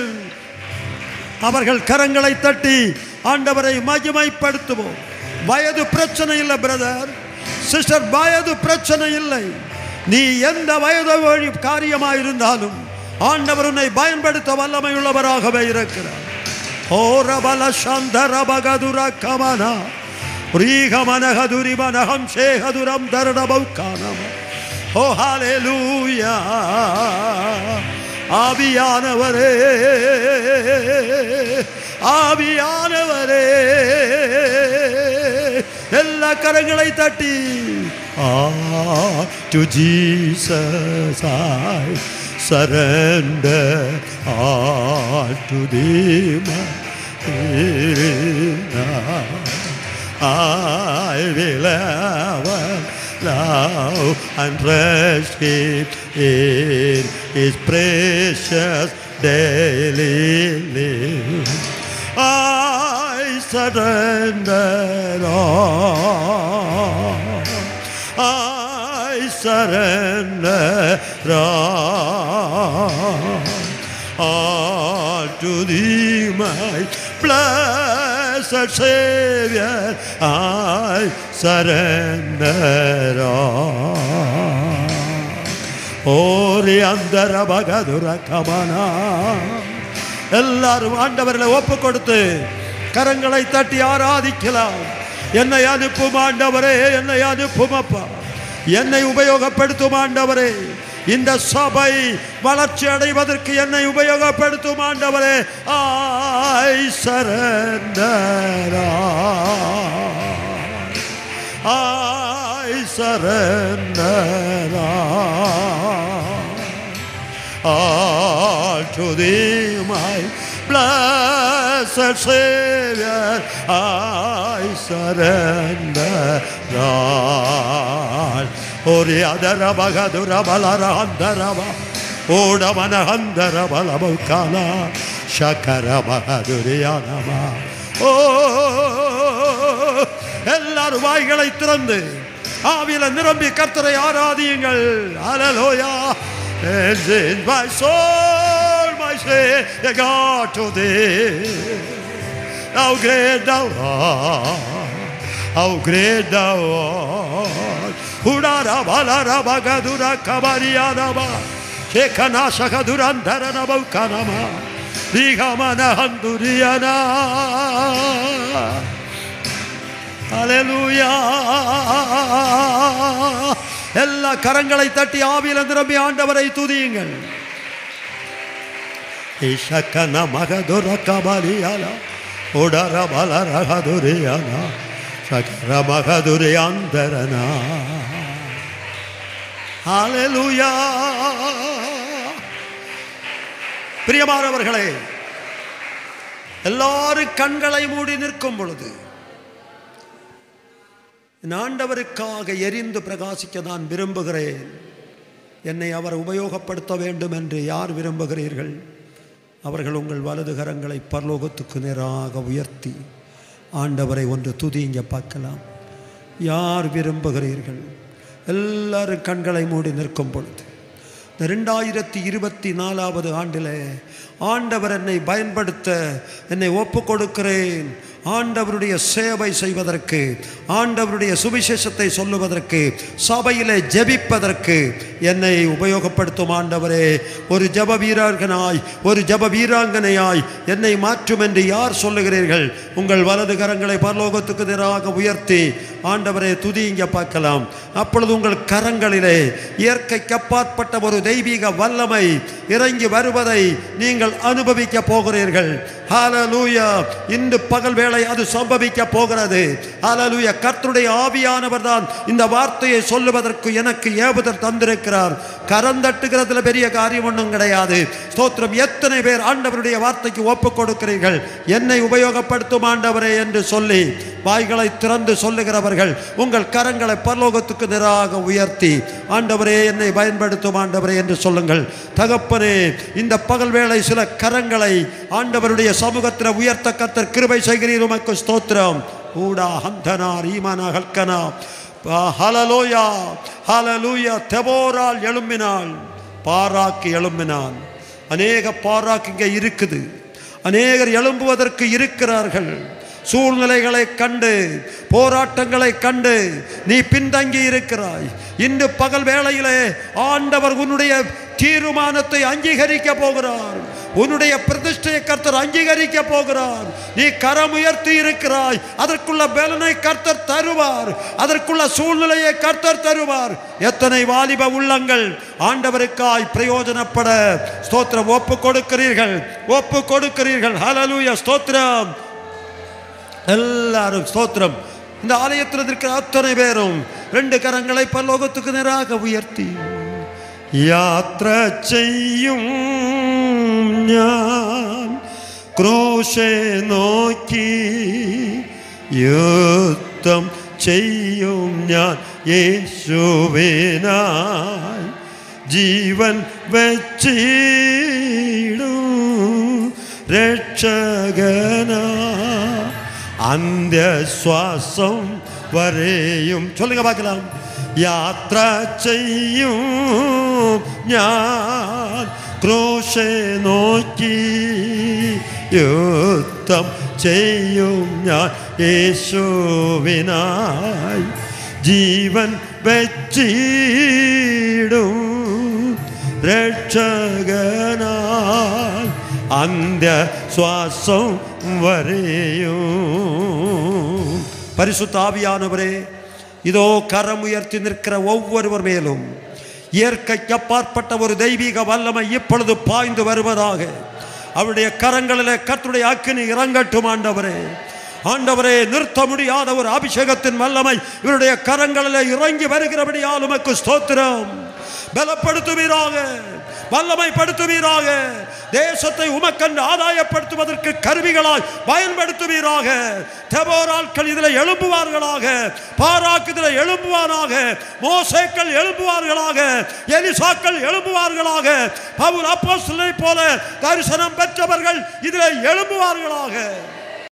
Speaker 2: அவர்கள் கரங்களை தட்டி ஆண்டவரை மகிமைப்படுத்துவோம். வயது பிரச்சனை இல்லை பிரதர் சிஸ்டர், வயது பிரச்சனை இல்லை. நீ எந்த வயது காரியமாயிருந்தாலும் ஆண்டவர் உன்னை பயன்படுத்த வல்லமை உள்ளவராகவே இருக்கிறார். ஓ ரபல சந்தர பகதுர கமனா ரீகமனகதுரி மனகம் சேகதுரம் தரணபௌகானம். ஓ ஹல்லேலூயா. ஆவியானவரே ஆவியானவரே எல்லா கரங்களை தட்டி to Jesus I surrender all to thee I will ever love and rest in His precious daily life. I surrender all. I surrender all to Thee, my blessed Savior. I surrender all. Ori andara bagadura kamana. எல்லாரும் ஆண்டவர்களை ஒப்பு கொடுத்து கரங்களை தட்டி ஆராதிக்கலாம். என்னை அனுப்பும் ஆண்டவரே, என்னை அனுப்பும் அப்பா, என்னை உபயோகப்படுத்தும் ஆண்டவரே, இந்த சபை வளர்ச்சி அடைவதற்கு என்னை உபயோகப்படுத்தும் ஆண்டவரே. I surrender I surrender all to Thee, my blessed Savior. I surrender all. Ori adara bagadura balara andarava oda manahandara balabukana shakara bahaduriyanama. Oh, எல்லாரும் வாய்களை திறந்து ஆவியில நிரம்பி கர்த்தரை ஆராதியுங்கள். ஹல்லேலூயா. And in my soul, my Savior, God to Thee. How great Thou art, how great Thou art. Hudara balara bagadura kabariyanama, shekana shakadurandarana baukanama, rigamana handuriyana. Hallelujah. எல்லா கரங்களை தட்டி ஆவியில நிரம்பி ஆண்டவரை துதியுங்கள். இஷக்கன மகதுர கபலியாலா உடர பலரகதுரியானா சகர மகதுரியாந்தரனா. ஹல்லேலூயா. பிரியமானவர்களே, எல்லாரும் கண்களை மூடி நிற்கும் பொழுது ஆண்டவருக்காக எரிந்து பிரகாசிக்க நான் விரும்புகிறேன். என்னை அவர் உபயோகப்படுத்த வேண்டும் என்று யார் விரும்புகிறீர்கள்? அவர்கள் உங்கள் வலது கரங்களை பரலோகத்துக்கு நேராக உயர்த்தி ஆண்டவரை ஒன்று துதிங்க பார்க்கலாம். யார் விரும்புகிறீர்கள்? எல்லாரும் கண்களை மூடி நிற்கும் பொழுது இந்த 2024 ஆண்டில் ஆண்டவர் என்னை பயன்படுத்த என்னை ஒப்பு கொடுக்கிறேன். ஆண்டவருடைய சேவை செய்வதற்கு, ஆண்டவருடைய சுவிசேஷத்தை சொல்லுவதற்கு, சபையிலே ஜெபிப்பதற்கு என்னை உபயோகப்படுத்தும் ஆண்டவரே. ஒரு ஜெப வீரர்களாய், ஒரு ஜெப வீராங்கனையாய் என்னை மாற்றும் என்று யார் சொல்லுகிறீர்கள்? உங்கள் வலது கரங்களை பரலோகத்துக்கு நேராக உயர்த்தி ஆண்டவரே துதிங்க பார்க்கலாம். அப்பொழுது உங்கள் கரங்களிலே இயற்கைக்கு அப்பாற்பட்ட ஒரு தெய்வீக வல்லமை இறங்கி வருவதை நீங்கள் அனுபவிக்க போகிறீர்கள். ஹல்லேலூயா. இன்று பகல் வேளை அது சம்பவிக்க போகிறது. ஹல்லேலூயா. கர்த்தருடைய ஆவியானவர் தான் இந்த வார்த்தையை சொல்லுவதற்கு எனக்கு ஏவுதல் தந்திருக்கிறார். கரந்தட்டுகிறதுல பெரிய காரியம் ஒன்றும் கிடையாது. ஸ்தோத்திரம். எத்தனை பேர் ஆண்டவருடைய வார்த்தைக்கு ஒப்பு கொடுக்கிறீர்கள்? என்னை உபயோகப்படுத்தும் ஆண்டவரே என்று சொல்லி வாய்களை திறந்து சொல்லுகிறவர்கள் உங்கள் கரங்களை பரலோகத்துக்கு நேராக உயர்த்தி ஆண்டவரே என்னை பயன்படுத்தும் ஆண்டவரே என்று சொல்லுங்கள். தகப்பனே, இந்த பகல் வேளை சில கரங்களை ஆண்டவருடைய சமூகத்தில் உயர்த்த கர்த்தர் கிருபை செய்கிறீர். உமக்கு ஸ்தோத்திரம். ஊடா ஹந்தனா ரீமானா ஹல்கனா. ஹல்லேலூயா, ஹல்லேலூயா. தெபோரால் எழும்பினாள், பாராக்கு எழும்பினான். அநேக பாராக்கு இங்கே இருக்குது. அநேகர் எழும்புவதற்கு இருக்கிறார்கள். சூழ்நிலைகளை கண்டு, போராட்டங்களை கண்டு நீ பின்தங்கி இருக்கிறாய். இன்று பகல் வேளையிலே ஆண்டவர் உன்னுடைய தீர்மானத்தை அங்கீகரிக்க போகிறார். உன்னுடைய பிரதிஷ்டையை கர்த்தர் அங்கீகரிக்க போகிறார். நீ கரம் உயர்த்தி இருக்கிறாய். அதற்குள்ள பலனை கர்த்தர் தருவார். அதற்குள்ள சூழ்நிலையை கர்த்தர் தருவார். எத்தனை வாலிப உள்ளங்கள் ஆண்டவருக்காய் பிரயோஜனப்பட ஸ்தோத்திரம் ஒப்பு கொடுக்கிறீர்கள், ஒப்பு கொடுக்கிறீர்கள். ஹல்லேலூயா. ஸ்தோத்திரம். எல்லாரும் ஸ்தோத்திரம். இந்த ஆலயத்தில் இருக்கிற அத்தனை பேரும் 2 கரங்களை பரலோகத்துக்கு நேராக உயர்த்தி യാത്ര ചെയ്യും ഞാൻ ക്രൂശെ നോക്കി, യുദ്ധം ചെയ്യും ഞാൻ യേശുവിനായി, ജീവൻ വെച്ചിടും രക്ഷകനായി, അന്ത്യശ്വാസം വരെയും. ചൊല്ലുക பார்க்கலாம். യാത്ര ചെയ്യും ഞാൻ ക്രൂശെ നോക്കി, യുദ്ധം ചെയ്യും ഞാൻ യേശുവിനായി, ജീവൻ വെച്ചിടും രക്ഷകനായി, അന്ത്യശ്വാസം വരെയും. பரிசுத்த ஆவியானவரே, இதோ கரம் உயர்த்தி நிற்கிற ஒவ்வொருவர் மேலும் இயற்கைக்கு அப்பாற்பட்ட ஒரு தெய்வீக வல்லமை இப்பொழுது பாய்ந்து வருவதாக. அவருடைய கரங்களிலே கர்த்தருடைய அக்கினி இறங்கட்டும் ஆண்டவரே. ஆண்டவரே, நிறுத்த முடியாத ஒரு அபிஷேகத்தின் வல்லமை இவருடைய கரங்களிலே இறங்கி வருகிறபடியால் உமக்கு ஸ்தோத்திரம். பலப்படுத்துவீராக, வல்லமைப்படுத்துவீராக. தேசத்தை உமக்கென்று ஆதாயப்படுத்துவதற்கு கருவிகளாய் பயன்படுத்துவீராக. தெபோராக்கள் இதில் எழும்புவார்களாக, பாராக்கு இதில் எழும்புவானாக, மோசேக்கள் எழும்புவார்களாக, எலிசாக்கள் எழும்புவார்களாக, பவுல் அப்போஸ்தலனை போல தரிசனம் பெற்றவர்கள் இதில் எழும்புவார்களாக.